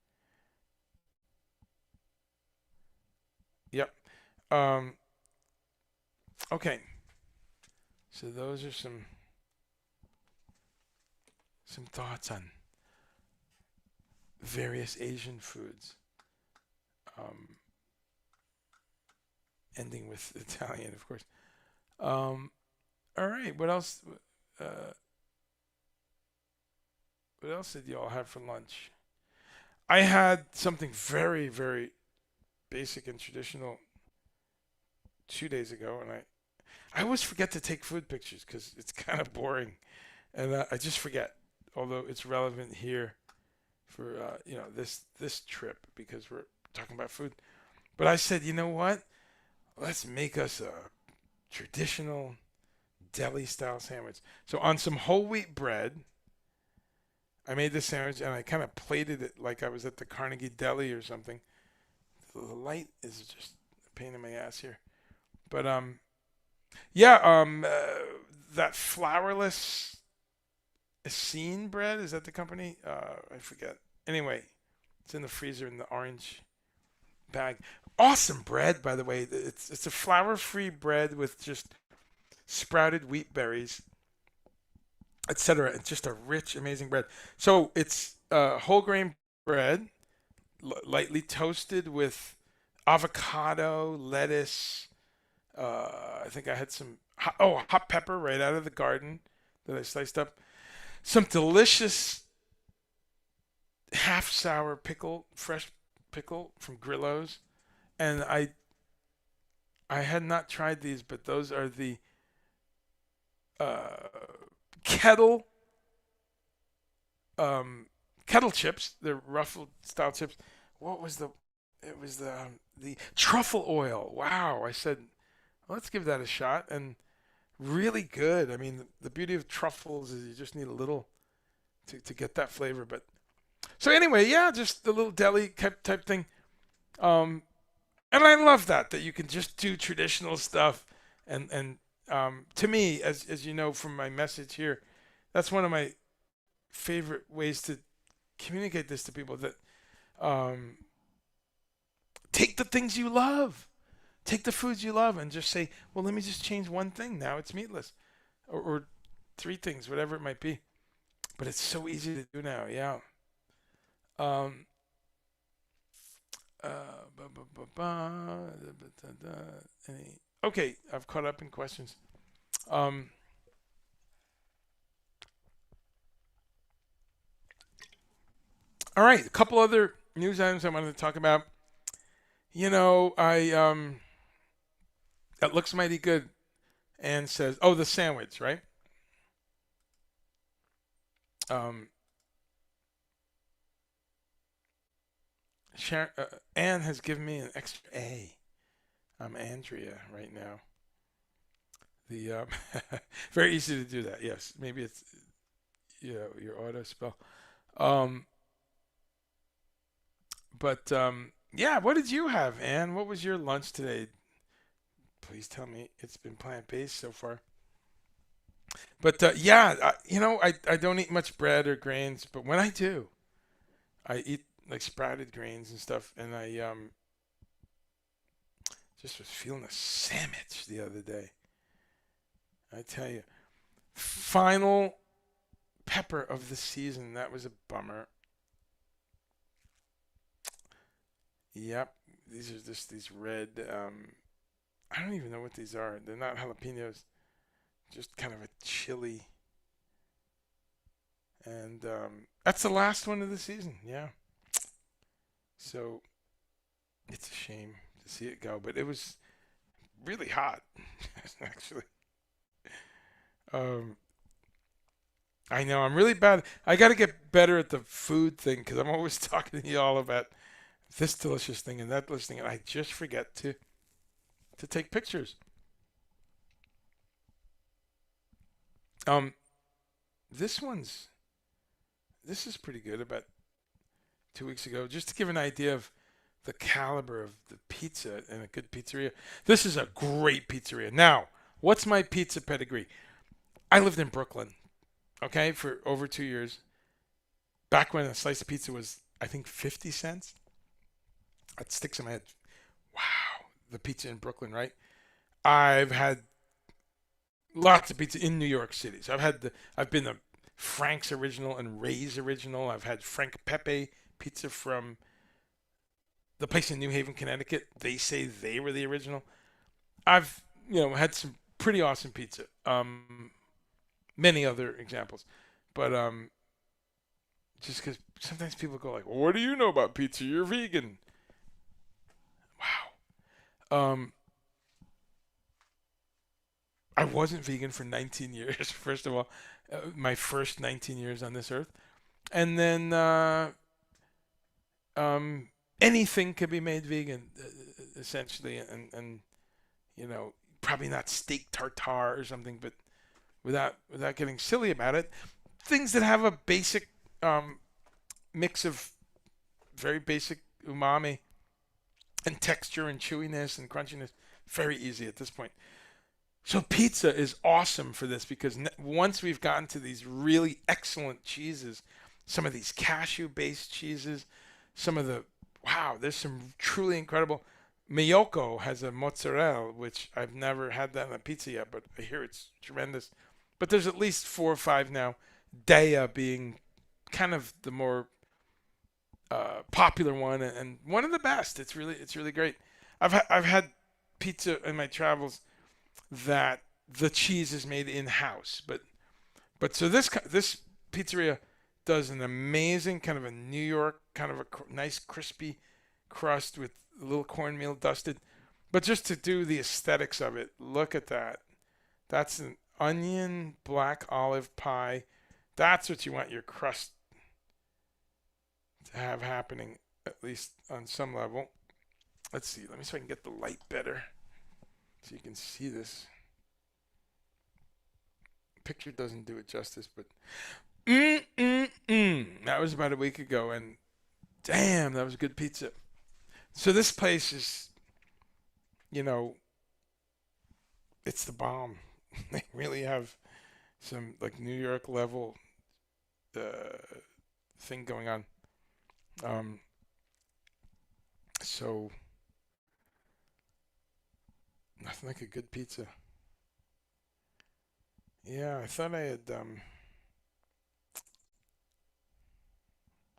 Yep. Um, okay. So those are some thoughts on various Asian foods, um, ending with Italian, of course. Um, all right, what else? Uh, what else did y'all have for lunch? I had something very, very basic and traditional 2 days ago, and I always forget to take food pictures because it's kind of boring, and I just forget. Although it's relevant here for this trip because we're talking about food. But I said, you know what? Let's make us a traditional deli style sandwich. So on some whole wheat bread, I made this sandwich and I kind of plated it like I was at the Carnegie Deli or something. The light is just a pain in my ass here. But yeah, that flourless Essene bread, is that the company? I forget. Anyway, it's in the freezer in the orange bag. Awesome bread, by the way. It's a flour-free bread with just sprouted wheat berries, etc. It's just a rich, amazing bread. So it's whole grain bread, lightly toasted with avocado, lettuce. I think I had some hot pepper right out of the garden that I sliced up. Some delicious half sour pickle, fresh pickle from Grillo's, and I had not tried these, but those are the uh, kettle kettle chips. They're ruffled style chips. What was the? It was the truffle oil. Wow! I said, well, let's give that a shot, and really good. I mean, the beauty of truffles is you just need a little to get that flavor. But so anyway, yeah, just the little deli type thing. Um, and I love that you can just do traditional stuff. And to me, as you know from my message here, that's one of my favorite ways to communicate this to people. That um, take the things you love, take the foods you love, and just say, well, let me just change one thing. Now it's meatless, or three things, whatever it might be. But it's so easy to do now. Yeah. Um, ba, ba, ba, ba, da, da, da, okay, I've caught up in questions. Um, all right, a couple other news items I wanted to talk about. I that looks mighty good, and says, oh, the sandwich, right? Um, Anne has given me an extra A. I'm Andrea right now. The very easy to do that. Yes, maybe it's your auto spell. Um, But yeah, what did you have, Ann? What was your lunch today? Please tell me it's been plant-based so far. But yeah, I don't eat much bread or grains, but when I do, I eat like sprouted grains and stuff. And I just was feeling a sandwich the other day. I tell you, final pepper of the season. That was a bummer. Yep, these are just these red. I don't even know what these are. They're not jalapenos. Just kind of a chili. And that's the last one of the season. Yeah. So it's a shame to see it go, but it was really hot, actually. Um, I know I'm really bad. I got to get better at the food thing because I'm always talking to you all about this delicious thing and that delicious thing, and I just forget to take pictures. Um, this one's this is pretty good. About 2 weeks ago, just to give an idea of the caliber of the pizza in a good pizzeria. This is a great pizzeria. Now, what's my pizza pedigree? I lived in Brooklyn, okay, for over 2 years. Back when a slice of pizza was, I think, 50 cents. That sticks in my head. Wow, the pizza in Brooklyn, right? I've had lots of pizza in New York City. So I've been to Frank's Original and Ray's Original. I've had Frank Pepe pizza from the place in New Haven, Connecticut. They say they were the original. I've had some pretty awesome pizza. Many other examples, but just because sometimes people go like, well, "What do you know about pizza? You're vegan." Wow. I wasn't vegan for 19 years. First of all, my first 19 years on this earth, and then um, anything could be made vegan, essentially, and probably not steak tartare or something, but without getting silly about it, things that have a basic um, mix of very basic umami and texture and chewiness and crunchiness, very easy at this point. So pizza is awesome for this because once we've gotten to these really excellent cheeses, some of these cashew-based cheeses, some of the wow, there's some truly incredible. Miyoko has a mozzarella, which I've never had that on a pizza yet, but I hear it's tremendous. But there's at least 4 or 5 now. Daya being kind of the more popular one and one of the best. It's really great. I've had pizza in my travels that the cheese is made in house, but so this pizzeria does an amazing kind of a New York kind of a nice crispy crust with a little cornmeal dusted. But just to do the aesthetics of it, look at that. That's an onion black olive pie. That's what you want your crust to have happening, at least on some level. Let's see. Let me see if I can get the light better so you can see this. Picture doesn't do it justice, but that was about a week ago, and damn, that was good pizza. So this place is, you know, it's the bomb. They really have some like New York level uh, thing going on. Um, so nothing like a good pizza. Yeah, I thought I had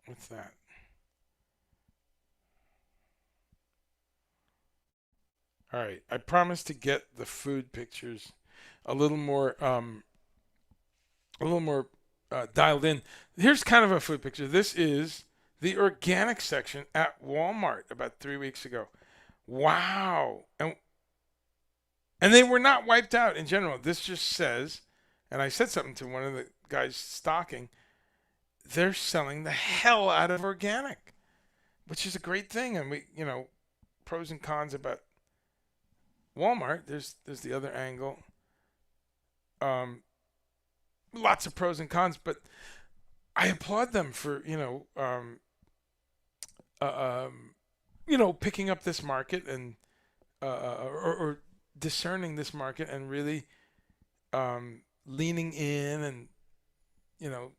what's that? All right, I promised to get the food pictures a little more dialed in. Here's kind of a food picture. This is the organic section at Walmart about 3 weeks ago. Wow, and they were not wiped out in general. This just says, and I said something to one of the guys stocking. They're selling the hell out of organic, which is a great thing. And pros and cons about Walmart. There's the other angle. Um, Lots of pros and cons, but I applaud them for um, picking up this market and or discerning this market and really leaning in and you know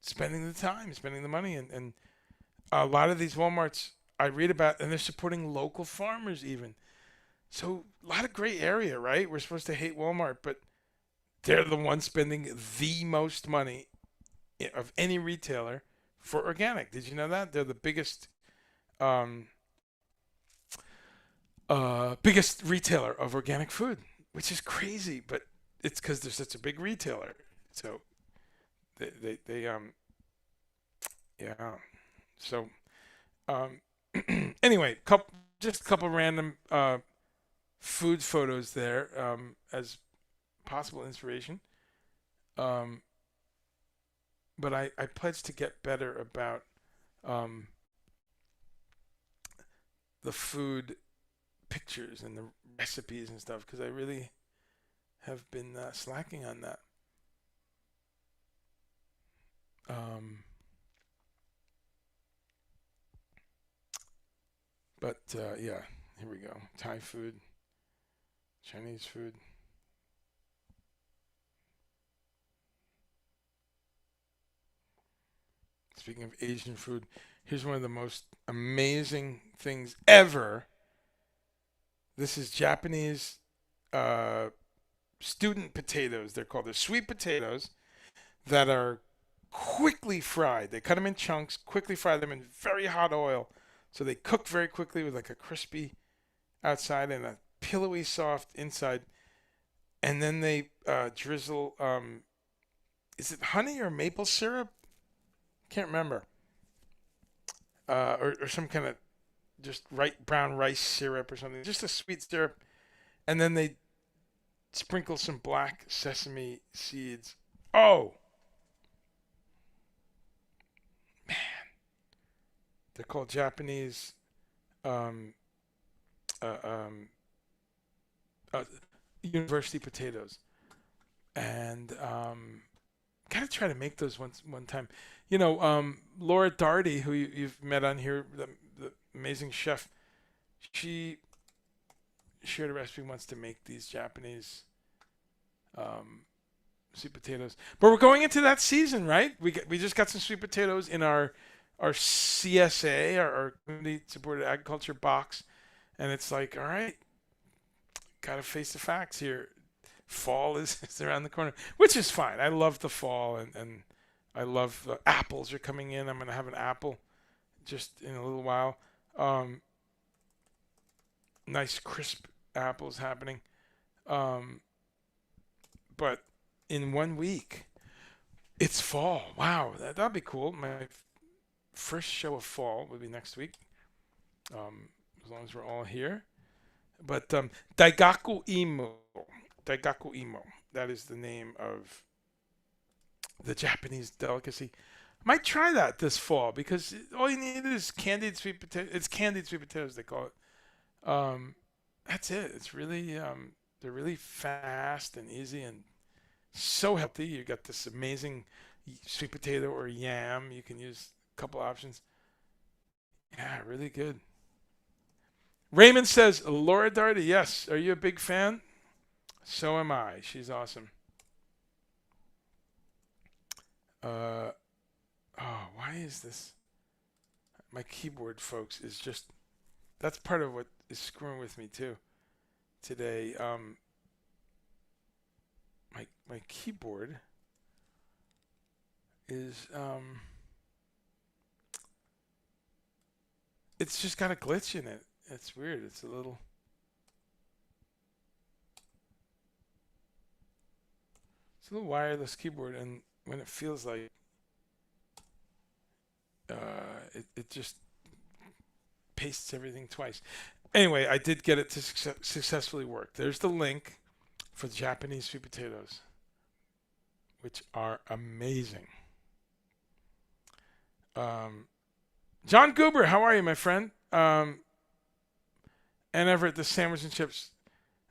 spending the time, spending the money, and a lot of these WalMarts I read about, and they're supporting local farmers even. So a lot of gray area, right? We're supposed to hate Walmart, but they're the ones spending the most money of any retailer for organic. Did you know that? They're the um, biggest retailer of organic food, which is crazy, but it's because they're such a big retailer. So they yeah. So um, anyway, just a couple random food photos there as possible inspiration. Um, but I pledge to get better about um, the food pictures and the recipes and stuff because I really have been slacking on that. Um, but yeah, here we go. Thai food, Chinese food. Speaking of Asian food, here's one of the most amazing things ever. This is Japanese uh, student potatoes. They're called. They're sweet potatoes that are quickly fried. They cut them in chunks, quickly fry them in very hot oil, so they cook very quickly with like a crispy outside and a pillowy soft inside. And then they drizzle. Is it honey or maple syrup? Can't remember. Or some kind of just right brown rice syrup or something. Just a sweet syrup, and then they sprinkle some black sesame seeds. Oh, they're called Japanese um, uh, um, uh, university potatoes, and gotta try to make those one time. Laura Darty, who you've met on here, the amazing chef, she shared a recipe once to make these Japanese um, sweet potatoes. But we're going into that season, right? We just got some sweet potatoes in our CSA, our community supported agriculture box, and it's like, all right, gotta face the facts here. Fall is around the corner, which is fine. I love the fall, and I love the apples are coming in. I'm gonna have an apple just in a little while. Um, nice crisp apples happening. Um, but in 1 week, it's fall. Wow, that'd be cool. My first show of fall would be next week, as long as we're all here. But Daigaku Imo, that is the name of the Japanese delicacy. Might try that this fall because all you need is candied sweet potato. It's candied sweet potatoes they call it. That's it. It's really they're really fast and easy and so healthy. You got this amazing sweet potato or yam. You can use a couple options. Yeah, really good. Raymond says, Laura Darty, yes. Are you a big fan? So am I. She's awesome. Uh, oh, why is this? My keyboard, folks, is just. That's part of what is screwing with me too today. My keyboard is it's just got a glitch in it. It's weird. It's a little wireless keyboard, and when it feels like it just pastes everything twice. Anyway, I did get it to successfully work. There's the link for the Japanese sweet potatoes, which are amazing. Um, John Goober, how are you, my friend? And Everett, the sandwich and chips.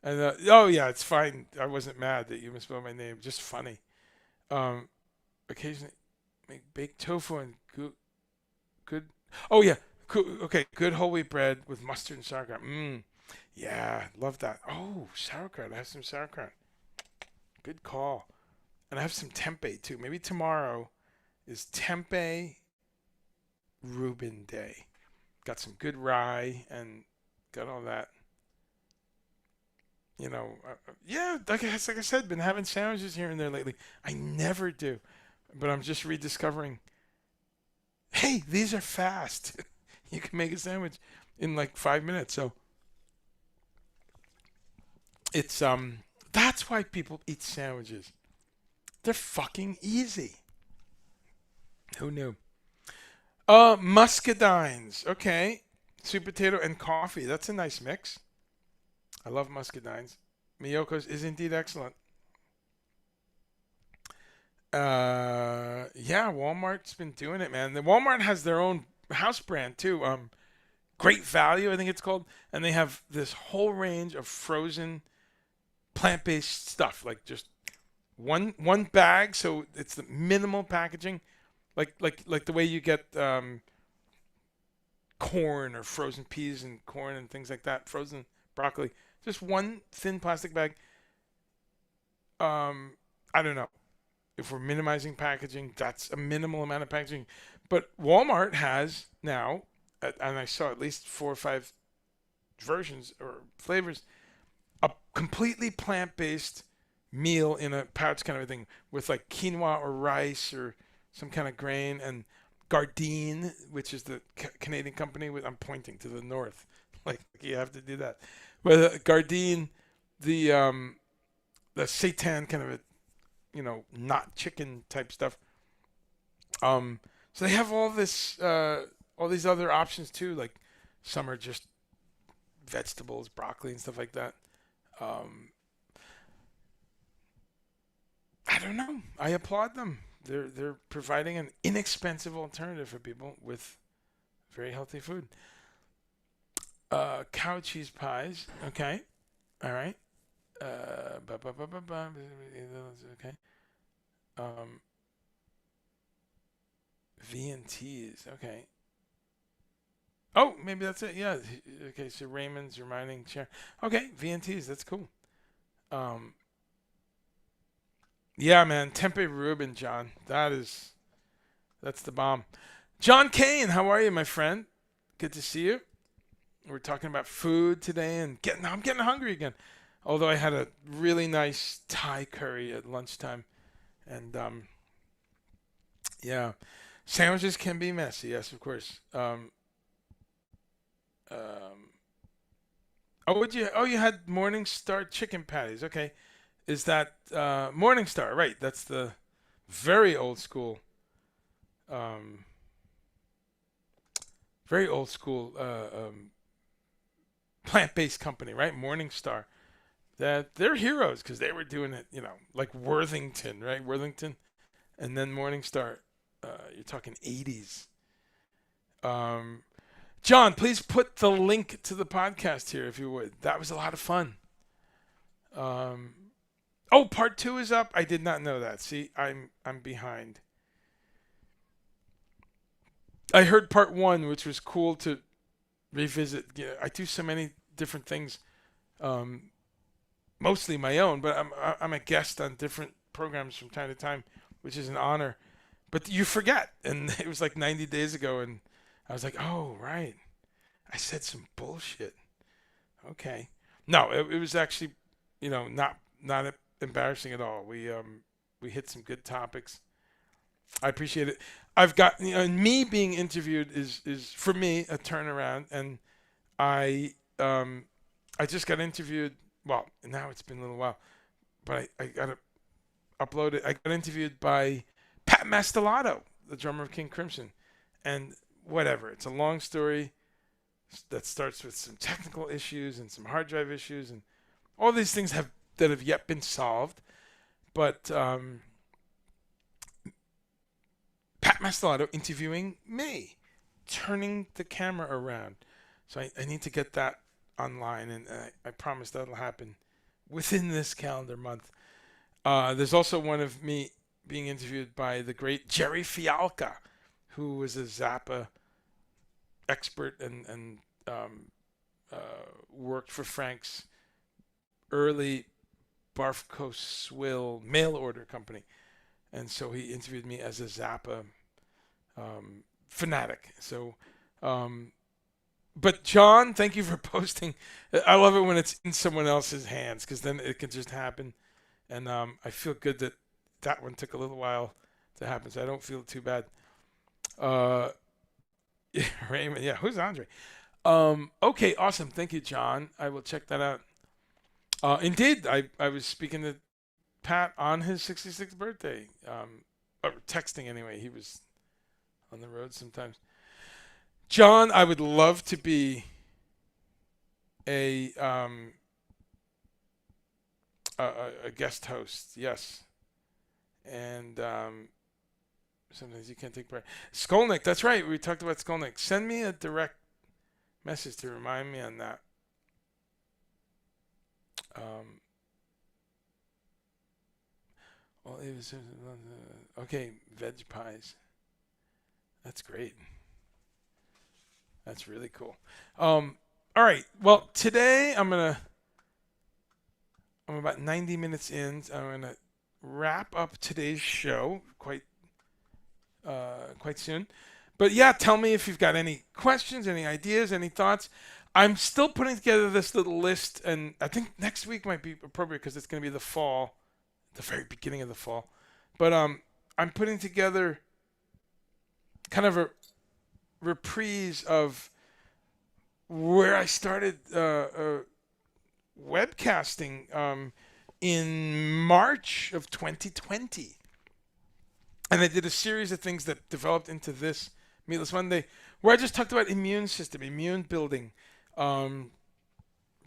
And oh yeah, it's fine. I wasn't mad that you misspelled my name. Just funny. Um, Occasionally make baked tofu and good. Oh yeah, Okay, good whole wheat bread with mustard and sauerkraut. Yeah, love that. Oh, sauerkraut. I have some sauerkraut. Good call. And I have some tempeh too. Maybe tomorrow is tempeh Reuben day. Got some good rye and got all that. Yeah, like I said, been having sandwiches here and there lately. I never do, but I'm just rediscovering. Hey, these are fast. You can make a sandwich in like 5 minutes. So it's that's why people eat sandwiches. They're fucking easy. Who knew? Muscadines. Okay, sweet potato and coffee. That's a nice mix. I love muscadines. Miyoko's is indeed excellent. Yeah, Walmart's been doing it, man. The Walmart has their own house brand too. Great Value, I think it's called, and they have this whole range of frozen plant-based stuff, like just one bag, so it's the minimal packaging, like the way you get corn or frozen peas and corn and things like that, frozen broccoli. Just one thin plastic bag. I don't know if we're minimizing packaging. That's a minimal amount of packaging, but Walmart has now, and I saw at least 4 or 5 versions or flavors, a completely plant-based meal in a pouch kind of a thing with like quinoa or rice or some kind of grain, and Gardein, which is the Canadian company. I'm pointing to the north, like you have to do that. But Gardein, the seitan kind of a not chicken type stuff. So they have all these other options too. Like some are just vegetables, broccoli, and stuff like that. Um, I don't know. I applaud them. They're providing an inexpensive alternative for people with very healthy food. Cow cheese pies. Okay. All right. Okay. Um, V and T's. Okay. Oh, maybe that's it. Yeah. Okay. So Raymond's reminding chair. Okay. V and T's. That's cool. Um, yeah, man. Tempeh Reuben, John. That's the bomb. John Kane, how are you, my friend? Good to see you. We're talking about food today, and I'm getting hungry again. Although I had a really nice Thai curry at lunchtime, and yeah, sandwiches can be messy. Yes, of course. Um, oh, would you? Oh, you had Morningstar chicken patties. Okay, is that Morningstar? Right, that's the very old school, um, very old school plant-based company, right? Morningstar. That they're heroes because they were doing it, like Worthington, right? Worthington, and then Morningstar. You're talking 80s. Um, John, please put the link to the podcast here if you would. That was a lot of fun. Um, oh, part 2 is up. I did not know that. See, I'm behind. I heard part 1, which was cool to revisit. Yeah, I do so many different things. Um, Mostly my own, but I'm a guest on different programs from time to time, which is an honor. But you forget, and it was like 90 days ago, and I was like, oh right, I said some bullshit. Okay, no, it was actually, not embarrassing at all. We hit some good topics. I appreciate it. I've got me being interviewed is for me a turnaround, and I I just got interviewed. Well, now it's been a little while, but I got to upload it. I got interviewed by Pat Mastelotto, the drummer of King Crimson, and whatever. It's a long story that starts with some technical issues and some hard drive issues, and all these things that have yet been solved. But Pat Mastelotto interviewing me, turning the camera around. So I need to get that online, and I promise that'll happen within this calendar month. There's also one of me being interviewed by the great Jerry Fialka, who was a Zappa expert and uh, worked for Frank's early Barfco Swill mail order company, and so he interviewed me as a Zappa fanatic. So, but John, thank you for posting. I love it when it's in someone else's hands because then it can just happen, and I feel good that that one took a little while to happen, so I don't feel too bad. Uh, Raymond, yeah, who's Andre? Okay, awesome. Thank you, John. I will check that out. Indeed, I was speaking to Pat on his 66th birthday. Or texting anyway. He was on the road sometimes. John, I would love to be a a guest host. Yes, and sometimes you can't take part. Skolnick, that's right. We talked about Skolnick. Send me a direct message to remind me on that. Um, well, it was okay. Veg pies. That's great. That's really cool. All right. Well, today I'm about 90 minutes in. So I'm gonna wrap up today's show quite soon. But yeah, tell me if you've got any questions, any ideas, any thoughts. I'm still putting together this little list, and I think next week might be appropriate because it's going to be the fall, the very beginning of the fall. But I'm putting together kind of a reprise of where I started webcasting in March of 2020. And I did a series of things that developed into this Meatless Monday, where I just talked about immune system, immune building,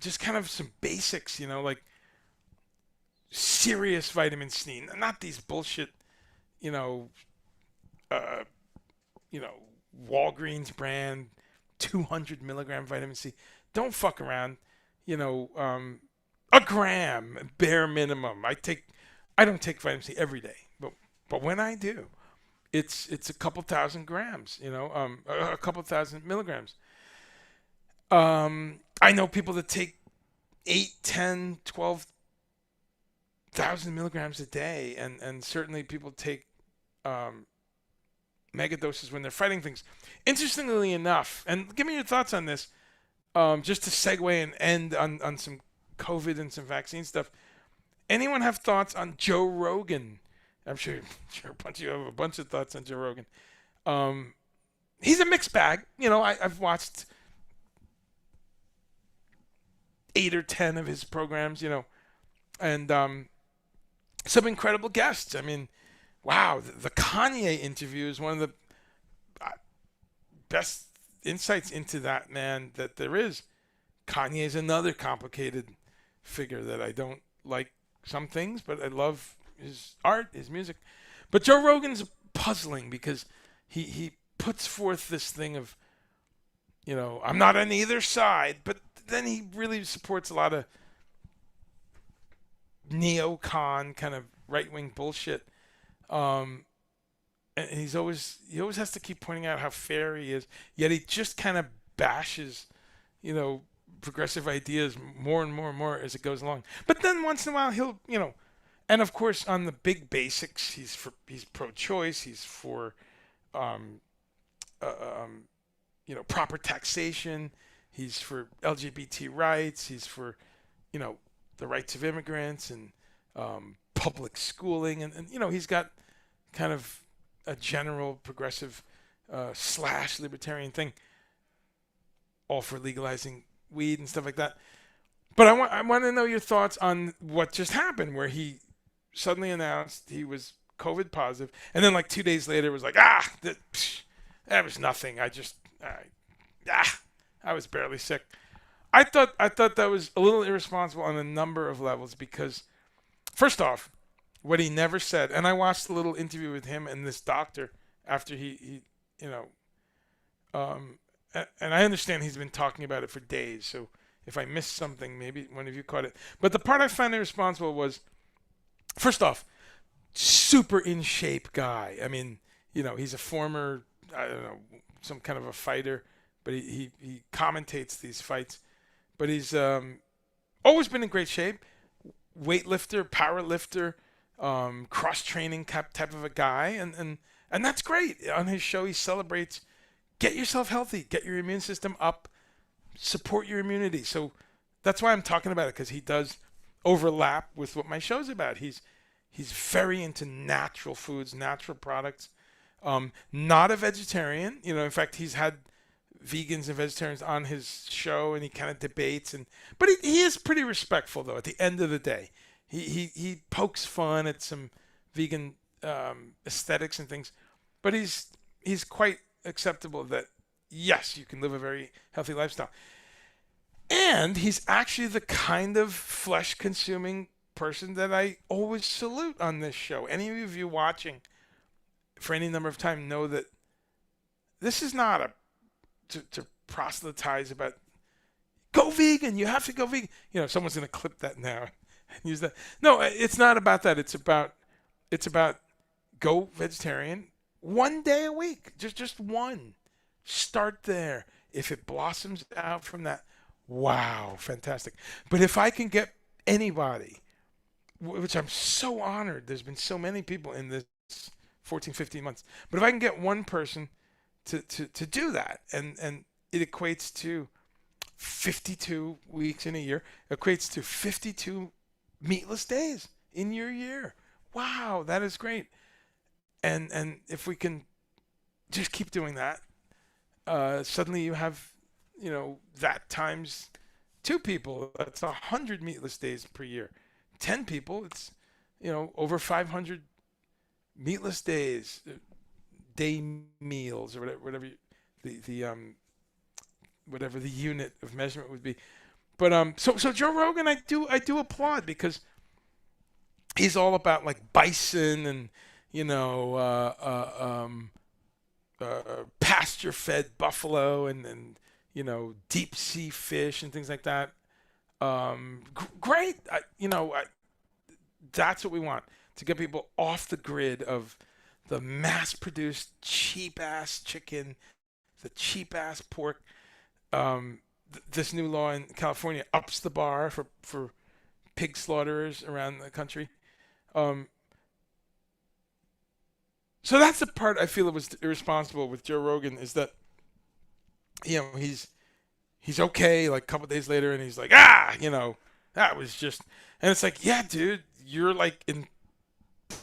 just kind of some basics, like serious vitamin C, not these bullshit, you know, uh, Walgreens brand 200 milligram vitamin C. Don't fuck around, a gram bare minimum. I don't take vitamin C every day, but when I do, it's a couple thousand grams, a couple thousand milligrams. I know people that take 8, 10, 12,000 milligrams a day, and certainly people take mega doses when they're fighting things. Interestingly enough, and give me your thoughts on this, just to segue and end on some COVID and some vaccine stuff. Anyone have thoughts on Joe Rogan? I'm sure a bunch of you have a bunch of thoughts on Joe Rogan. He's a mixed bag. I've watched 8 or 10 of his programs, and some incredible guests. I mean, wow, the Kanye interview is one of the best insights into that man that there is. Kanye is another complicated figure that I don't like some things, but I love his art, his music. But Joe Rogan's puzzling because he puts forth this thing of, I'm not on either side, but then he really supports a lot of neocon kind of right-wing bullshit. And he always has to keep pointing out how fair he is, yet he just kind of bashes, progressive ideas more and more and more as it goes along. But then once in a while he'll, and of course on the big basics, he's pro-choice, he's for, proper taxation, he's for LGBT rights, he's for, the rights of immigrants and public schooling, and he's got kind of a general progressive / libertarian thing, all for legalizing weed and stuff like that. But I want to know your thoughts on what just happened, where he suddenly announced he was COVID positive, and then like 2 days later was like, that was nothing. I was barely sick. I thought that was a little irresponsible on a number of levels because, first off, what he never said, and I watched a little interview with him and this doctor after he and I understand he's been talking about it for days, so if I missed something, maybe one of you caught it. But the part I found irresponsible was, first off, super in shape guy. I mean, he's a former, I don't know, some kind of a fighter, but he commentates these fights. But he's always been in great shape. Weightlifter, power lifter, cross training type of a guy, and that's great. On his show, he celebrates get yourself healthy, get your immune system up, support your immunity. So that's why I'm talking about it, because he does overlap with what my show's about. He's very into natural foods, natural products. Not a vegetarian. In fact, he's had vegans and vegetarians on his show, and he kind of debates. But he is pretty respectful, though. At the end of the day, he pokes fun at some vegan aesthetics and things, but he's quite acceptable that yes, you can live a very healthy lifestyle. And he's actually the kind of flesh-consuming person that I always salute on this show. Any of you watching for any number of time know that this is not to proselytize about go vegan. You have to go vegan. Someone's going to clip that now and use that. No, it's not about that. It's about go vegetarian 1 day a week. Just one. Start there. If it blossoms out from that, wow, fantastic. But if I can get anybody, which I'm so honored, there's been so many people in this 14, 15 months, but if I can get one person to do that, and it equates to 52 weeks in a year, equates to 52 meatless days in your year. Wow, that is great. And if we can just keep doing that, suddenly you have, that times 2 people. That's 100 meatless days per year. 10 people, it's, over 500 meatless days, day meals, or whatever whatever the unit of measurement would be. But so Joe Rogan, I do applaud, because he's all about like bison and pasture-fed buffalo and deep sea fish and things like that. Great. That's what we want, to get people off the grid of the mass-produced cheap-ass chicken, the cheap-ass pork. This new law in California ups the bar for pig slaughterers around the country. So that's the part I feel it was irresponsible with Joe Rogan, is that he's okay like a couple days later, and he's like, that was just, and it's like, yeah, dude, you're like in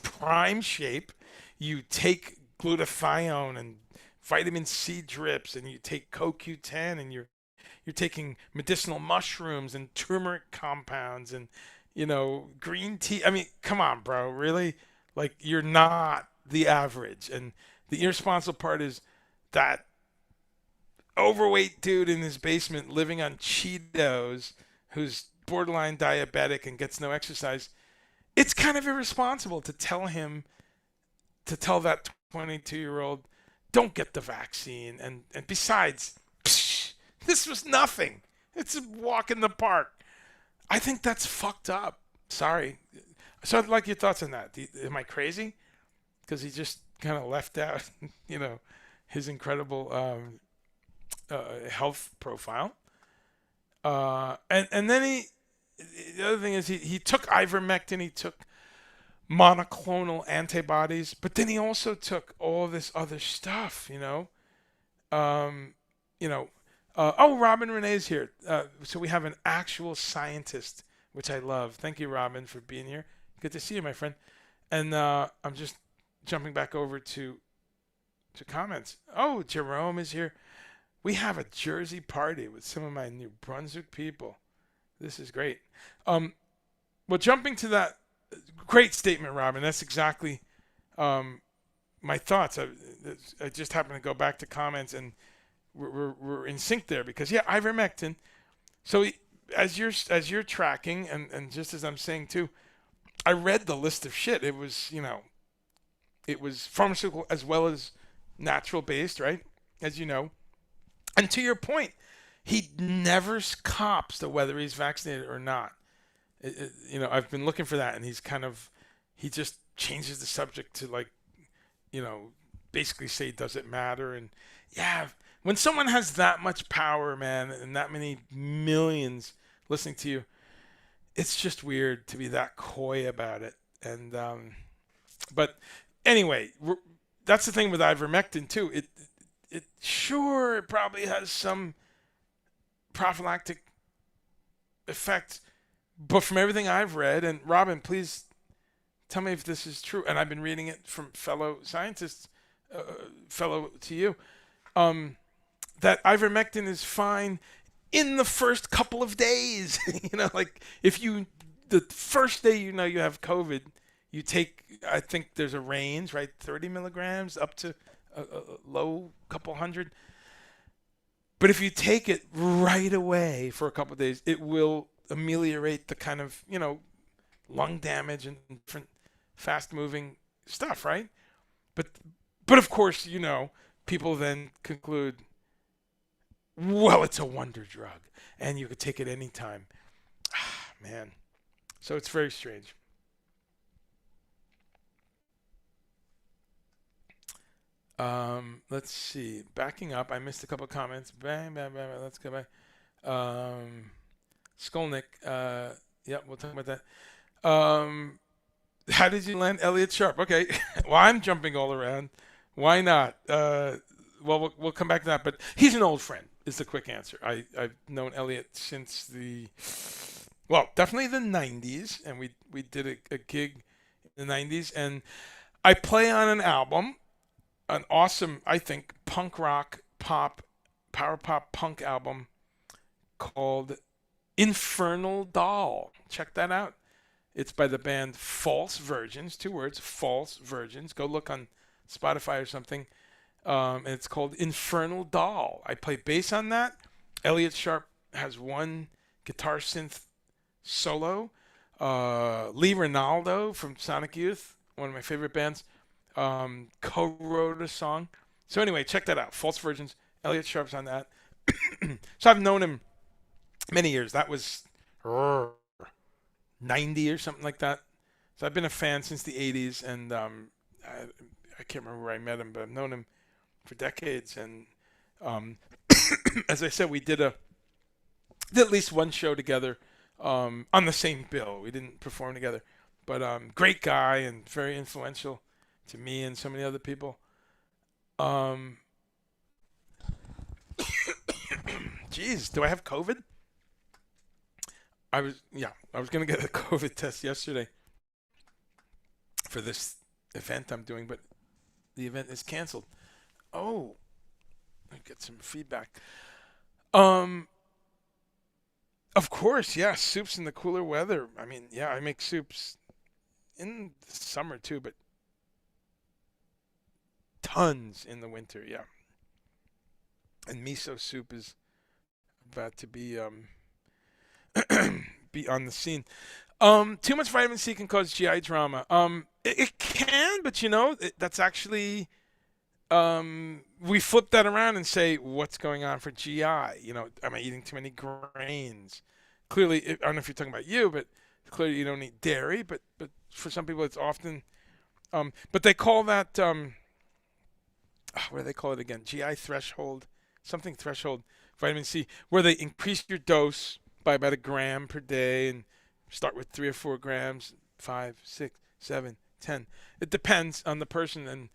prime shape. You take glutathione and vitamin C drips, and you take CoQ10, and you're taking medicinal mushrooms and turmeric compounds and green tea. I mean, come on, bro, really? Like, you're not the average. And the irresponsible part is that overweight dude in his basement living on Cheetos, who's borderline diabetic and gets no exercise. It's kind of irresponsible to tell that 22-year-old, don't get the vaccine. And besides, this was nothing. It's a walk in the park. I think that's fucked up. Sorry. So I'd like your thoughts on that. Am I crazy? Because he just kind of left out, his incredible health profile. And then the other thing is he took ivermectin, he took monoclonal antibodies, but then he also took all this other stuff, Robin Renee's here. So we have an actual scientist, which I love. Thank you, Robin, for being here. Good to see you, my friend. And I'm just jumping back over to comments. Oh, Jerome is here. We have a Jersey party with some of my New Brunswick people. This is great. Well, jumping to that, great statement, Robin. That's exactly my thoughts. I just happened to go back to comments, and we're in sync there, because ivermectin. So as you're tracking, and just as I'm saying too, I read the list of shit. It was it was pharmaceutical as well as natural based, right? As you know. And to your point, he never cops to whether he's vaccinated or not. I've been looking for that, and he just changes the subject to basically say, does it matter? And when someone has that much power, man, and that many millions listening to you, it's just weird to be that coy about it. And but anyway, that's the thing with ivermectin too. It sure it probably has some prophylactic effect, but from everything I've read, and Robin, please tell me if this is true. And I've been reading it from fellow scientists, fellow to you, um, that ivermectin is fine in the first couple of days. Like if you, the first day you know you have COVID, you take, I think there's a range, right? 30 milligrams up to a low couple hundred. But if you take it right away for a couple of days, it will ameliorate the kind of, lung damage and different fast moving stuff, right? But of course, people then conclude, well, it's a wonder drug and you could take it anytime. Man. So it's very strange. Let's see. Backing up, I missed a couple of comments. Bang, bang, bang, bang. Let's go back. Skolnick. Yeah, we'll talk about that. How did you land Elliot Sharp? Okay. Well, I'm jumping all around. Why not? Well, we'll come back to that. But he's an old friend, is the quick answer. I've known Elliot since definitely the 90s. And we did a gig in the 90s. And I play on an album, an awesome, I think, punk rock, pop, power pop punk album called Infernal Doll. Check that out. It's by the band False Virgins, 2 words, False Virgins. Go look on Spotify or something. And it's called Infernal Doll. I play bass on that. Elliot Sharp has one guitar synth solo. Lee Ronaldo from Sonic Youth, one of my favorite bands, co-wrote a song. So anyway, check that out. False Virgins. Elliot Sharp's on that. So I've known him many years. That was 90 or something like that. So I've been a fan since the 80s, and I can't remember where I met him, but I've known him for decades. And as I said, we did at least one show together on the same bill. We didn't perform together, but great guy and very influential to me and so many other people. Geez, do I have COVID? I was going to get a COVID test yesterday for this event I'm doing, but the event is canceled. Oh, I get some feedback. Of course, yeah, soups in the cooler weather. I mean, yeah, I make soups in the summer too, but tons in the winter, yeah. And miso soup is about to be be on the scene. Too much vitamin C can cause GI drama. It can, but that's actually we flip that around and say, what's going on for GI? Am I eating too many grains? Clearly, I don't know if you're talking about you, but clearly you don't eat dairy. But for some people, it's often. But they call that what do they call it again? GI threshold, something threshold, vitamin C, where they increase your dose by about 1 gram per day and start with 3 or 4 grams, 5, 6, 7, 10. It depends on the person, and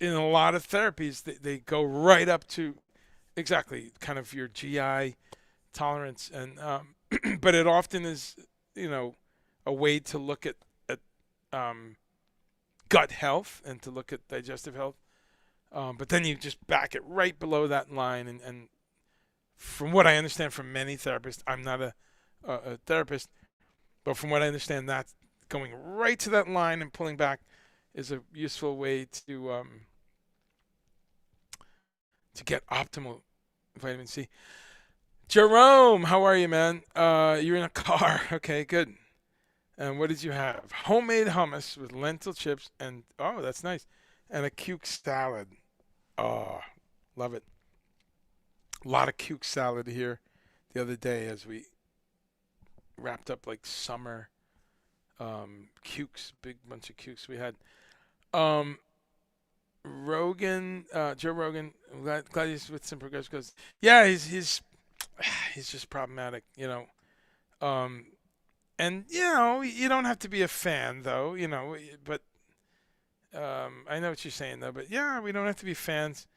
in a lot of therapies, they go right up to exactly kind of your GI tolerance, and but it often is, a way to look at gut health and to look at digestive health. But then you just back it right below that line, and from what I understand from many therapists, I'm not a therapist, but from what I understand, that's going right to that line and pulling back is a useful way to get optimal vitamin C. Jerome, how are you, man? You're in a car. Okay, good. And what did you have? Homemade hummus with lentil chips and, oh, that's nice, and a cuke salad. Oh, love it. A lot of cuke salad here the other day as we wrapped up like summer cukes, big bunch of cukes we had. Rogan, Joe Rogan. I'm glad he's with some progressive. Goes, yeah, he's just problematic, Um, and you don't have to be a fan though, but I know what you're saying though. But yeah, we don't have to be fans.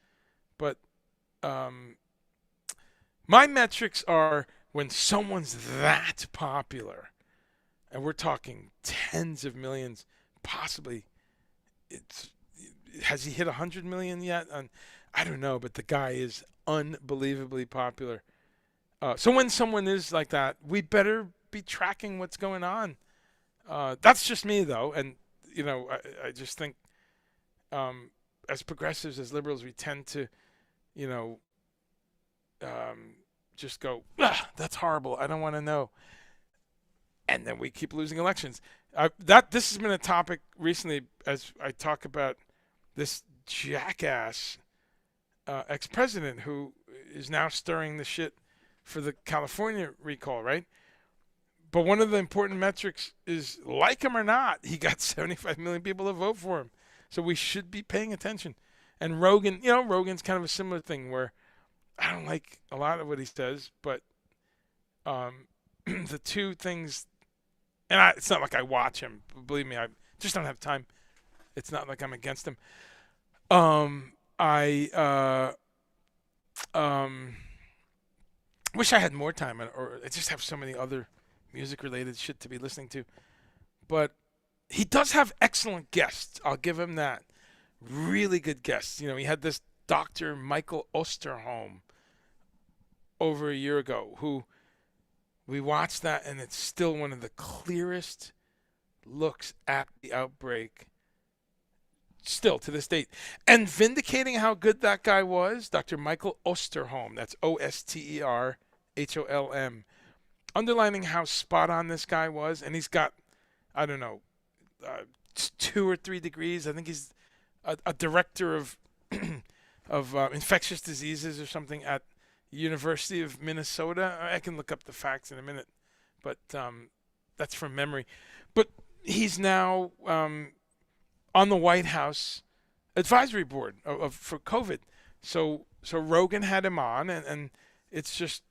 But um, my metrics are when someone's that popular, and we're talking tens of millions, possibly. It's Has he hit 100 million yet? I don't know, but the guy is unbelievably popular. So when someone is like that, we better be tracking what's going on. That's just me, though, and I just think as progressives, as liberals, we tend to, you know, just go, that's horrible. I don't want to know, and then we keep losing elections. This has been a topic recently as I talk about this jackass ex-president who is now stirring the shit for the California recall, right? But one of the important metrics is, like him or not, he got 75 million people to vote for him. So we should be paying attention. And Rogan, Rogan's kind of a similar thing where I don't like a lot of what he says, but the two things, and it's not like I watch him. Believe me, I just don't have time. It's not like I'm against him. I wish I had more time, or I just have so many other music-related shit to be listening to. But he does have excellent guests. I'll give him that. Really good guests. He had this Dr. Michael Osterholm over a year ago, who we watched that, and it's still one of the clearest looks at the outbreak still to this date. And vindicating how good that guy was, Dr. Michael Osterholm, that's Osterholm, underlining how spot on this guy was. And he's got, I don't know, 2 or 3 degrees. I think he's a director of of infectious diseases or something at University of Minnesota. I can look up the facts in a minute, but that's from memory. But he's now on the White House advisory board for COVID. So Rogan had him on, and it's just,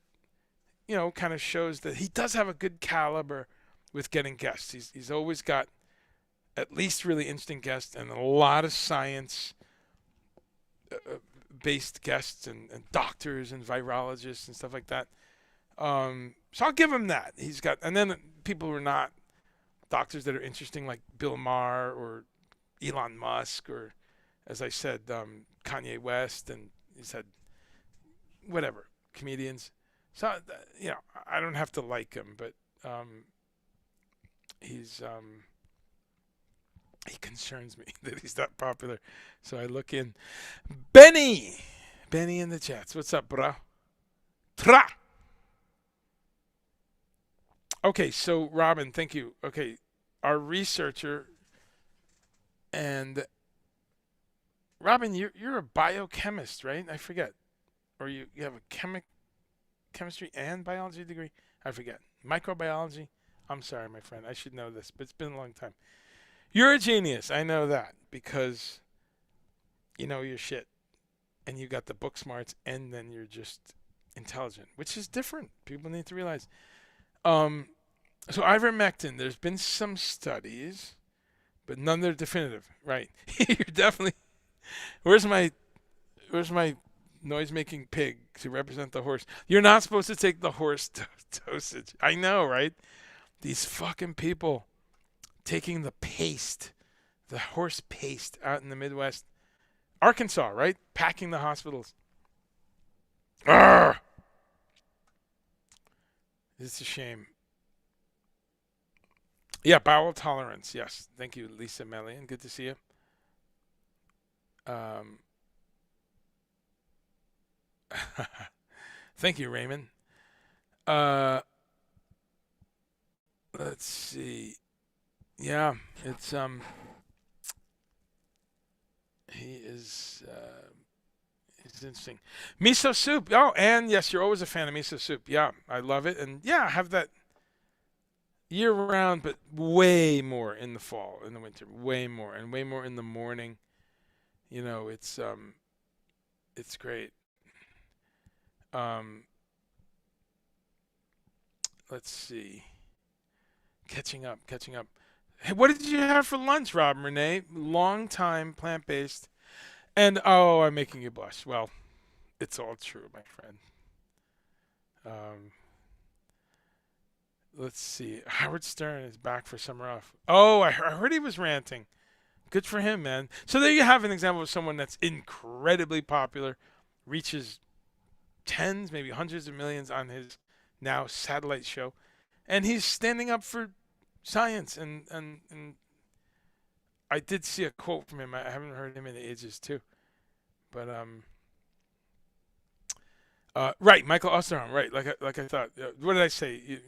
kind of shows that he does have a good caliber with getting guests. He's always got at least really interesting guests and a lot of science based guests and doctors and virologists and stuff like that. So I'll give him that. He's got, and then people who are not doctors that are interesting, like Bill Maher or Elon Musk, or, as I said, Kanye West, and he's had whatever comedians. So I don't have to like him, but he concerns me that he's that popular. So I look in. Benny in the chats. What's up, bro? Tra. Okay, so Robin, thank you. Okay, our researcher. And Robin, you're a biochemist, right? I forget. Or you have a chemistry and biology degree? I forget. Microbiology? I'm sorry, my friend. I should know this, but it's been a long time. You're a genius. I know that because you know your shit. And you got the book smarts, and then you're just intelligent, which is different. People need to realize. So ivermectin, there's been some studies, but none that are definitive, right? You're definitely. Where's my noise-making pig to represent the horse? You're not supposed to take the horse dosage. I know, right? These fucking people taking the horse paste out in the Midwest, Arkansas, right? Packing the hospitals. Arrgh! It's a shame. Yeah, bowel tolerance. Yes. Thank you, Lisa Melian. Good to see you. Thank you, Raymond. Let's see. Yeah, it's it's interesting. Miso soup. Oh, and yes, you're always a fan of miso soup. Yeah, I love it. And yeah, I have that year round, but way more in the fall, in the winter, way more, and way more in the morning. It's great. Um, let's see. Catching up. Hey, what did you have for lunch, Rob and Renee? Long time plant based. And oh, I'm making you blush. Well, it's all true, my friend. Um, let's see. Howard Stern is back for summer off. Oh, I heard he was ranting. Good for him, man. So there you have an example of someone that's incredibly popular, reaches tens, maybe hundreds of millions on his now satellite show, and he's standing up for science. And I did see a quote from him. I haven't heard him in ages too, but right, Michael Osterholm, right? Like I thought. What did I say?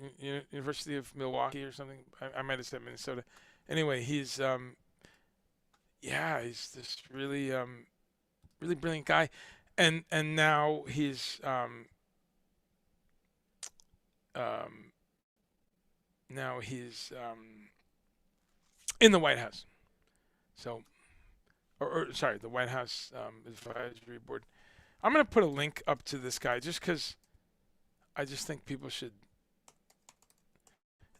University of Milwaukee or something? I might have said Minnesota. Anyway, he's this really brilliant guy, and now um, he's in the White House. So, or sorry, the White House advisory board. I'm gonna put a link up to this guy just because I just think people should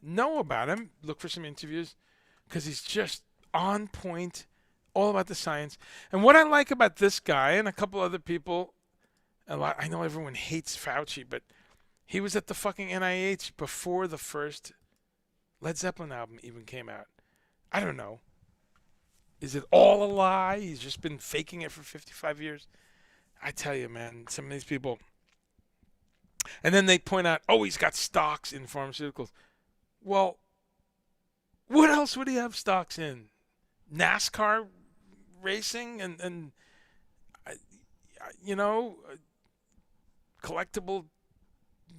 know about him. Look for some interviews because he's just on point, all about the science. And what I like about this guy and a couple other people, I know everyone hates Fauci, but he was at the fucking NIH before the first Led Zeppelin album even came out. I don't know. Is it all a lie? He's just been faking it for 55 years. I tell you, man, some of these people. And then they point out, oh, he's got stocks in pharmaceuticals. Well, what else would he have stocks in? NASCAR racing and uh, you know, collectible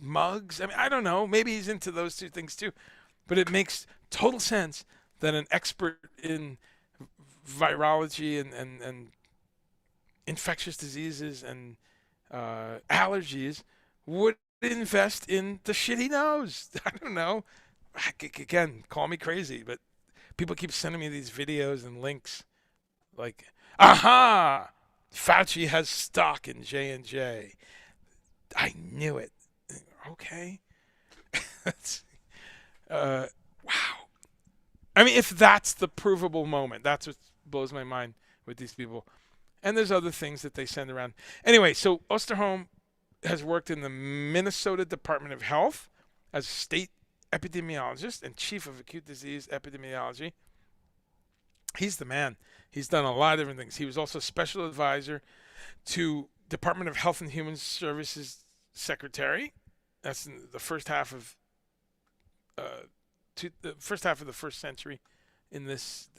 mugs. I mean, I don't know. Maybe he's into those two things too. But it makes total sense that an expert in virology and infectious diseases and allergies would invest in the shit he knows. I don't know. Again, call me crazy, but people keep sending me these videos and links like, aha, Fauci has stock in J&J. I knew it. Okay. Wow. I mean, if that's the provable moment, that's what blows my mind with these people. And there's other things that they send around. Anyway, so Osterholm has worked in the Minnesota Department of Health as state epidemiologist and chief of acute disease epidemiology. He's the man. He's done a lot of different things. He was also special advisor to Department of Health and Human Services secretary. That's in the first half of the first century in this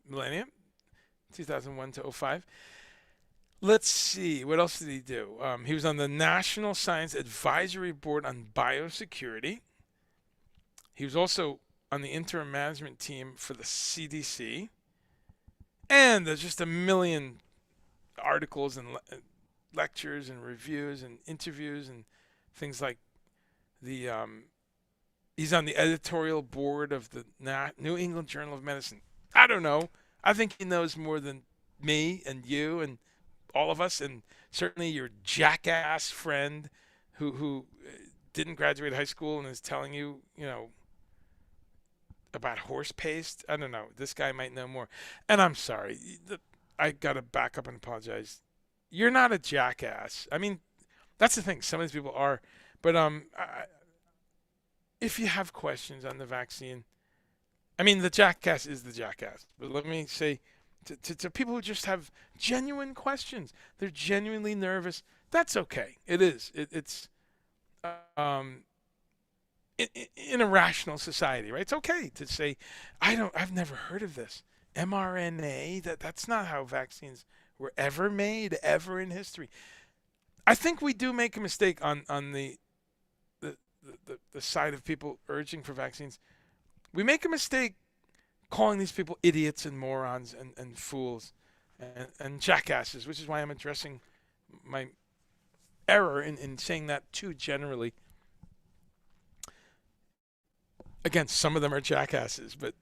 millennium, 2001 to 05. Let's see, what else did he do? He was on the National Science Advisory Board on Biosecurity. He was also on the interim management team for the CDC. And there's just a million articles and lectures and reviews and interviews and things like the he's on the editorial board of the New England Journal of Medicine. I don't know. I think he knows more than me and you and all of us, and certainly your jackass friend who didn't graduate high school and is telling you, about horse paste. I don't know. This guy might know more. And I'm sorry. I got to back up and apologize. You're not a jackass. I mean, that's the thing. Some of these people are. But if you have questions on the vaccine, I mean, the jackass is the jackass. But let me say to people who just have genuine questions, they're genuinely nervous. That's okay. It is. It's in a rational society, right? It's okay to say, I've never heard of this. mRNA, that's not how vaccines were ever made, ever in history. I think we do make a mistake on the side of people urging for vaccines. We make a mistake calling these people idiots and morons and fools and jackasses, which is why I'm addressing my error in saying that too generally. Again, some of them are jackasses, but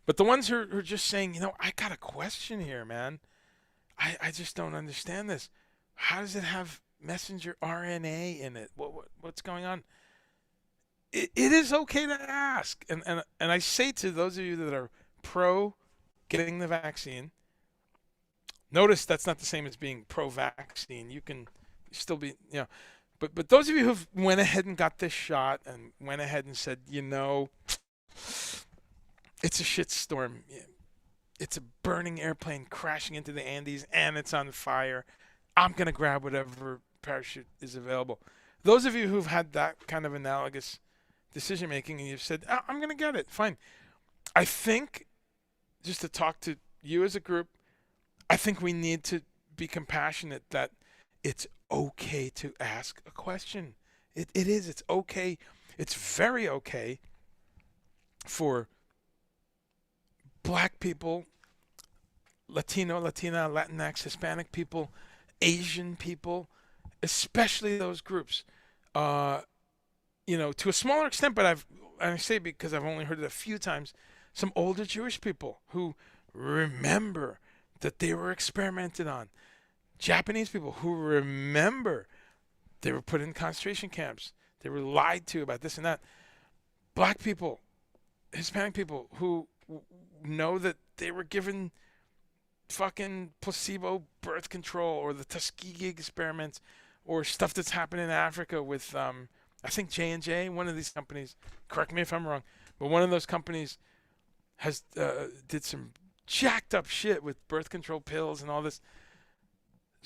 but the ones who are just saying, I got a question here, man. I just don't understand this. How does it have messenger RNA in it? What's going on? It is okay to ask, and I say to those of you that are pro getting the vaccine, notice that's not the same as being pro-vaccine. You can still be, but those of you who've went ahead and got this shot and went ahead and said, it's a shitstorm. It's a burning airplane crashing into the Andes and it's on fire. I'm going to grab whatever parachute is available. Those of you who've had that kind of analogous decision making and you've said, I'm going to get it, fine. I think, just to talk to you as a group, I think we need to be compassionate that it's okay to ask a question. It is. It's okay. It's very okay for black people, Latino, Latina, Latinx, Hispanic people, Asian people, especially those groups. To a smaller extent, but I say because I've only heard it a few times, some older Jewish people who remember that they were experimented on. Japanese people who remember they were put in concentration camps. They were lied to about this and that. Black people, Hispanic people who know that they were given fucking placebo birth control or the Tuskegee experiments or stuff that's happened in Africa with I think J&J, one of these companies, correct me if I'm wrong, but one of those companies has did some jacked up shit with birth control pills and all this.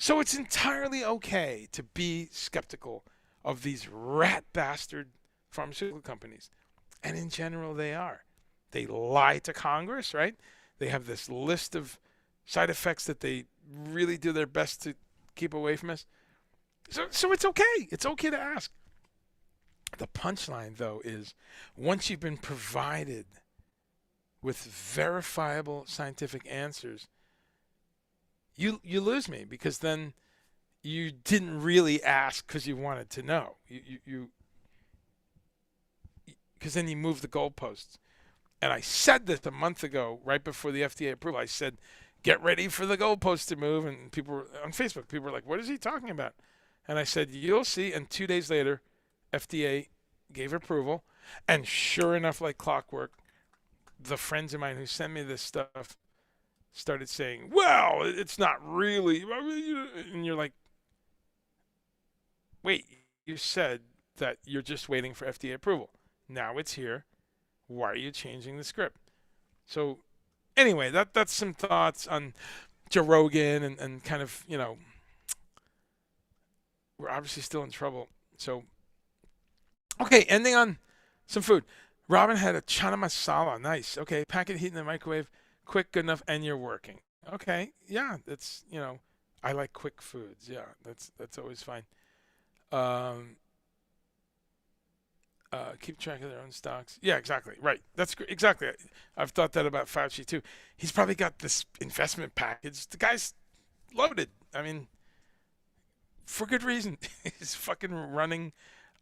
So it's entirely okay to be skeptical of these rat bastard pharmaceutical companies. And in general, they are. They lie to Congress, right? They have this list of side effects that they really do their best to keep away from us. So it's okay. It's okay to ask. The punchline, though, is once you've been provided with verifiable scientific answers, you lose me, because then you didn't really ask because you wanted to know. Because then you move the goalposts. And I said this a month ago, right before the FDA approval. I said, get ready for the goalposts to move. And people were, on Facebook, people were like, what is he talking about? And I said, you'll see. And 2 days later, FDA gave approval. And sure enough, like clockwork, the friends of mine who sent me this stuff started saying, well, it's not really. And you're like, wait, you said that you're just waiting for FDA approval. Now it's here. Why are you changing the script? So anyway, that's some thoughts on Joe Rogan and kind of, we're obviously still in trouble. So, okay, ending on some food. Robin had a chana masala. Nice. Okay, packet heat in the microwave. Quick, good enough, and you're working. Okay, yeah, that's, I like quick foods. Yeah, that's always fine. Keep track of their own stocks. Yeah, exactly. Right. That's exactly. I've thought that about Fauci too. He's probably got this investment package. The guy's loaded. I mean, for good reason. He's fucking running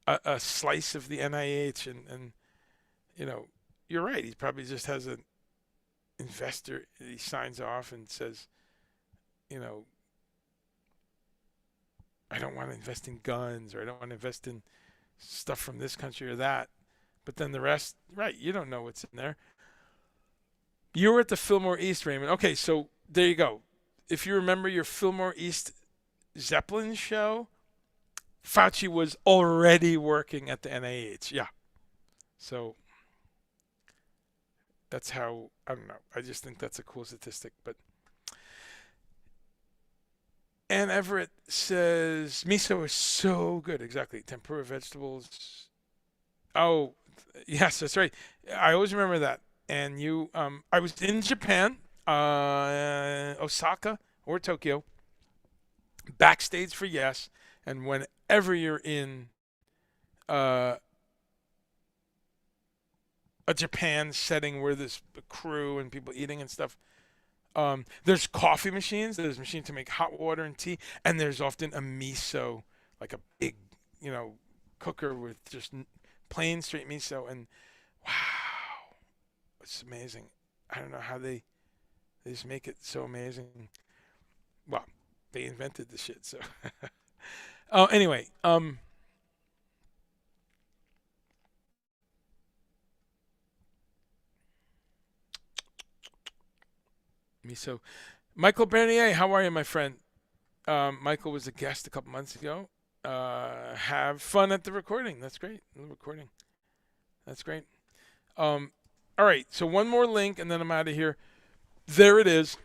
a slice of the NIH, and you're right. He probably just has an investor. He signs off and says, I don't want to invest in guns, or I don't want to invest in stuff from this country or that. But then the rest, right, you don't know what's in there. You were at the Fillmore East, Raymond. Okay, so there you go. If you remember your Fillmore East Zeppelin show, Fauci was already working at the NIH. Yeah. So that's how, I don't know. I just think that's a cool statistic. But Ann Everett says, miso is so good. Exactly. Tempura vegetables. Oh, yes, that's right. I always remember that. And I was in Japan, Osaka or Tokyo, backstage for Yes. And whenever you're in a Japan setting where there's a crew and people eating and stuff, there's coffee machines. There's a machine to make hot water and tea, and there's often a miso, like a big, cooker with just plain straight miso. And Wow, it's amazing. I don't know how they just make it so amazing. Well, they invented the shit, so. Oh, anyway, me so Michael Bernier, how are you, my friend? Michael was a guest a couple months ago. Have fun at the recording. That's great. The recording. That's great. Um, all right. So one more link, and then I'm out of here. There it is.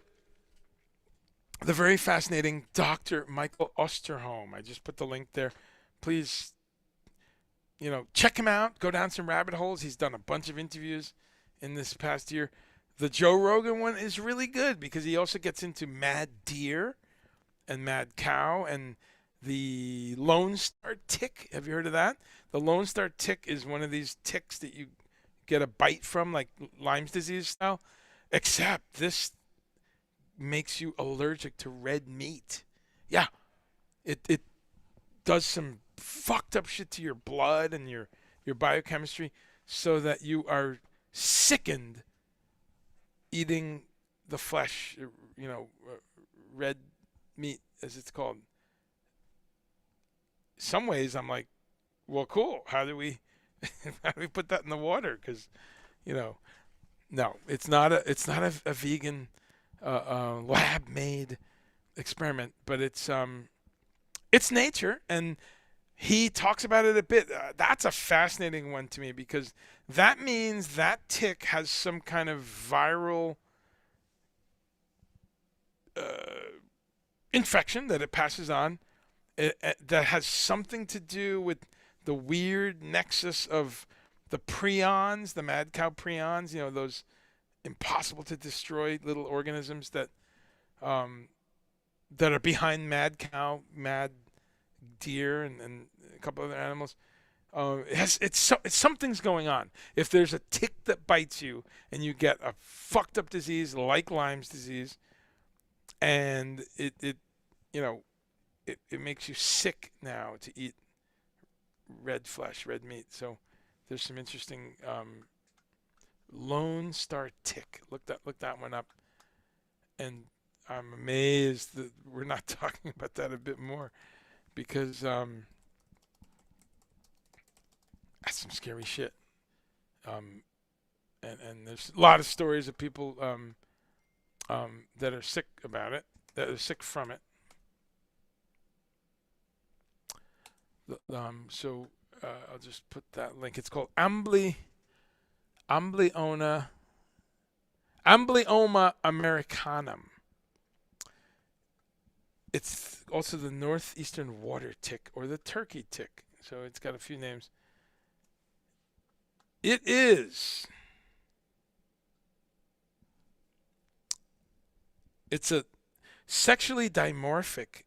The very fascinating Dr. Michael Osterholm. I just put the link there. Please, check him out. Go down some rabbit holes. He's done a bunch of interviews in this past year. The Joe Rogan one is really good because he also gets into mad deer and mad cow and the Lone Star tick. Have you heard of that? The Lone Star tick is one of these ticks that you get a bite from, like Lyme's disease style, except this makes you allergic to red meat. Yeah, it does some fucked up shit to your blood and your biochemistry so that you are sickened eating the flesh, red meat as it's called. Some ways I'm like, well, cool. How do we put that in the water? Because no, it's not a vegan lab made experiment, but it's nature, and he talks about it a bit. That's a fascinating one to me because that means that tick has some kind of viral uh, infection that it passes on that has something to do with the weird nexus of the prions, the mad cow prions, those impossible to destroy little organisms um, that are behind mad cow, mad deer, and a couple other animals. It's something's going on. If there's a tick that bites you and you get a fucked up disease like Lyme's disease, and it you know it makes you sick now to eat red flesh, red meat. So there's some interesting Lone Star tick. Look that one up, and I'm amazed that we're not talking about that a bit more because that's some scary shit. Um, and there's a lot of stories of people that are sick about it, that are sick from it. So I'll just put that link. It's called Amblyona Amblyoma Americanum. It's also the northeastern water tick or the turkey tick. So it's got a few names. It is. It's a sexually dimorphic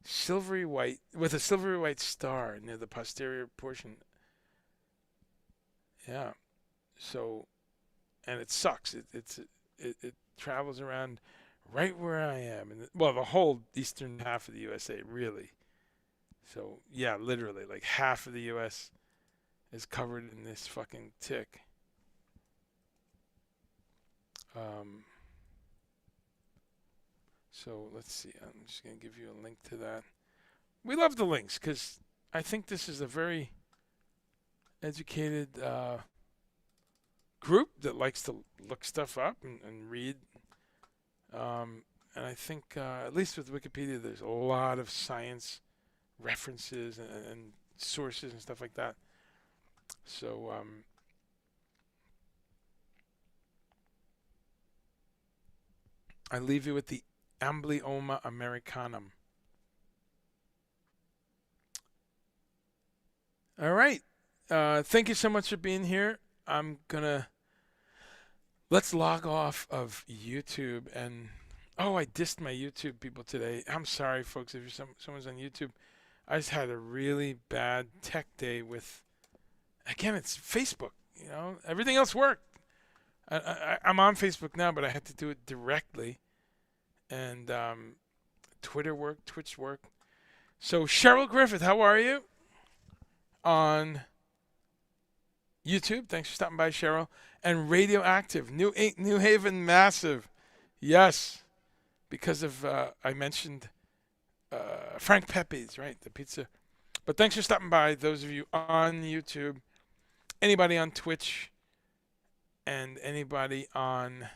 silvery white with a silvery white star near the posterior portion. Yeah. So, and it sucks. It travels around right where I am, and well, the whole eastern half of the USA, really. So yeah, literally, like half of the U.S. is covered in this fucking tick. Um, so let's see. I'm just gonna give you a link to that. We love the links because I think this is a very educated group that likes to look stuff up and read. And I think, at least with Wikipedia, there's a lot of science references and sources and stuff like that. So, I leave you with the Amblyoma Americanum. All right. Thank you so much for being here. Let's log off of YouTube and I dissed my YouTube people today. I'm sorry, folks, if you're someone's on YouTube. I just had a really bad tech day with. Again, it's Facebook. Everything else worked. I'm on Facebook now, but I had to do it directly, and Twitter worked, Twitch worked. So Cheryl Griffith, how are you? On YouTube, thanks for stopping by, Cheryl. And Radioactive, New Haven, massive. Yes, because of, I mentioned Frank Pepe's, right? The pizza. But thanks for stopping by, those of you on YouTube, anybody on Twitch, and anybody on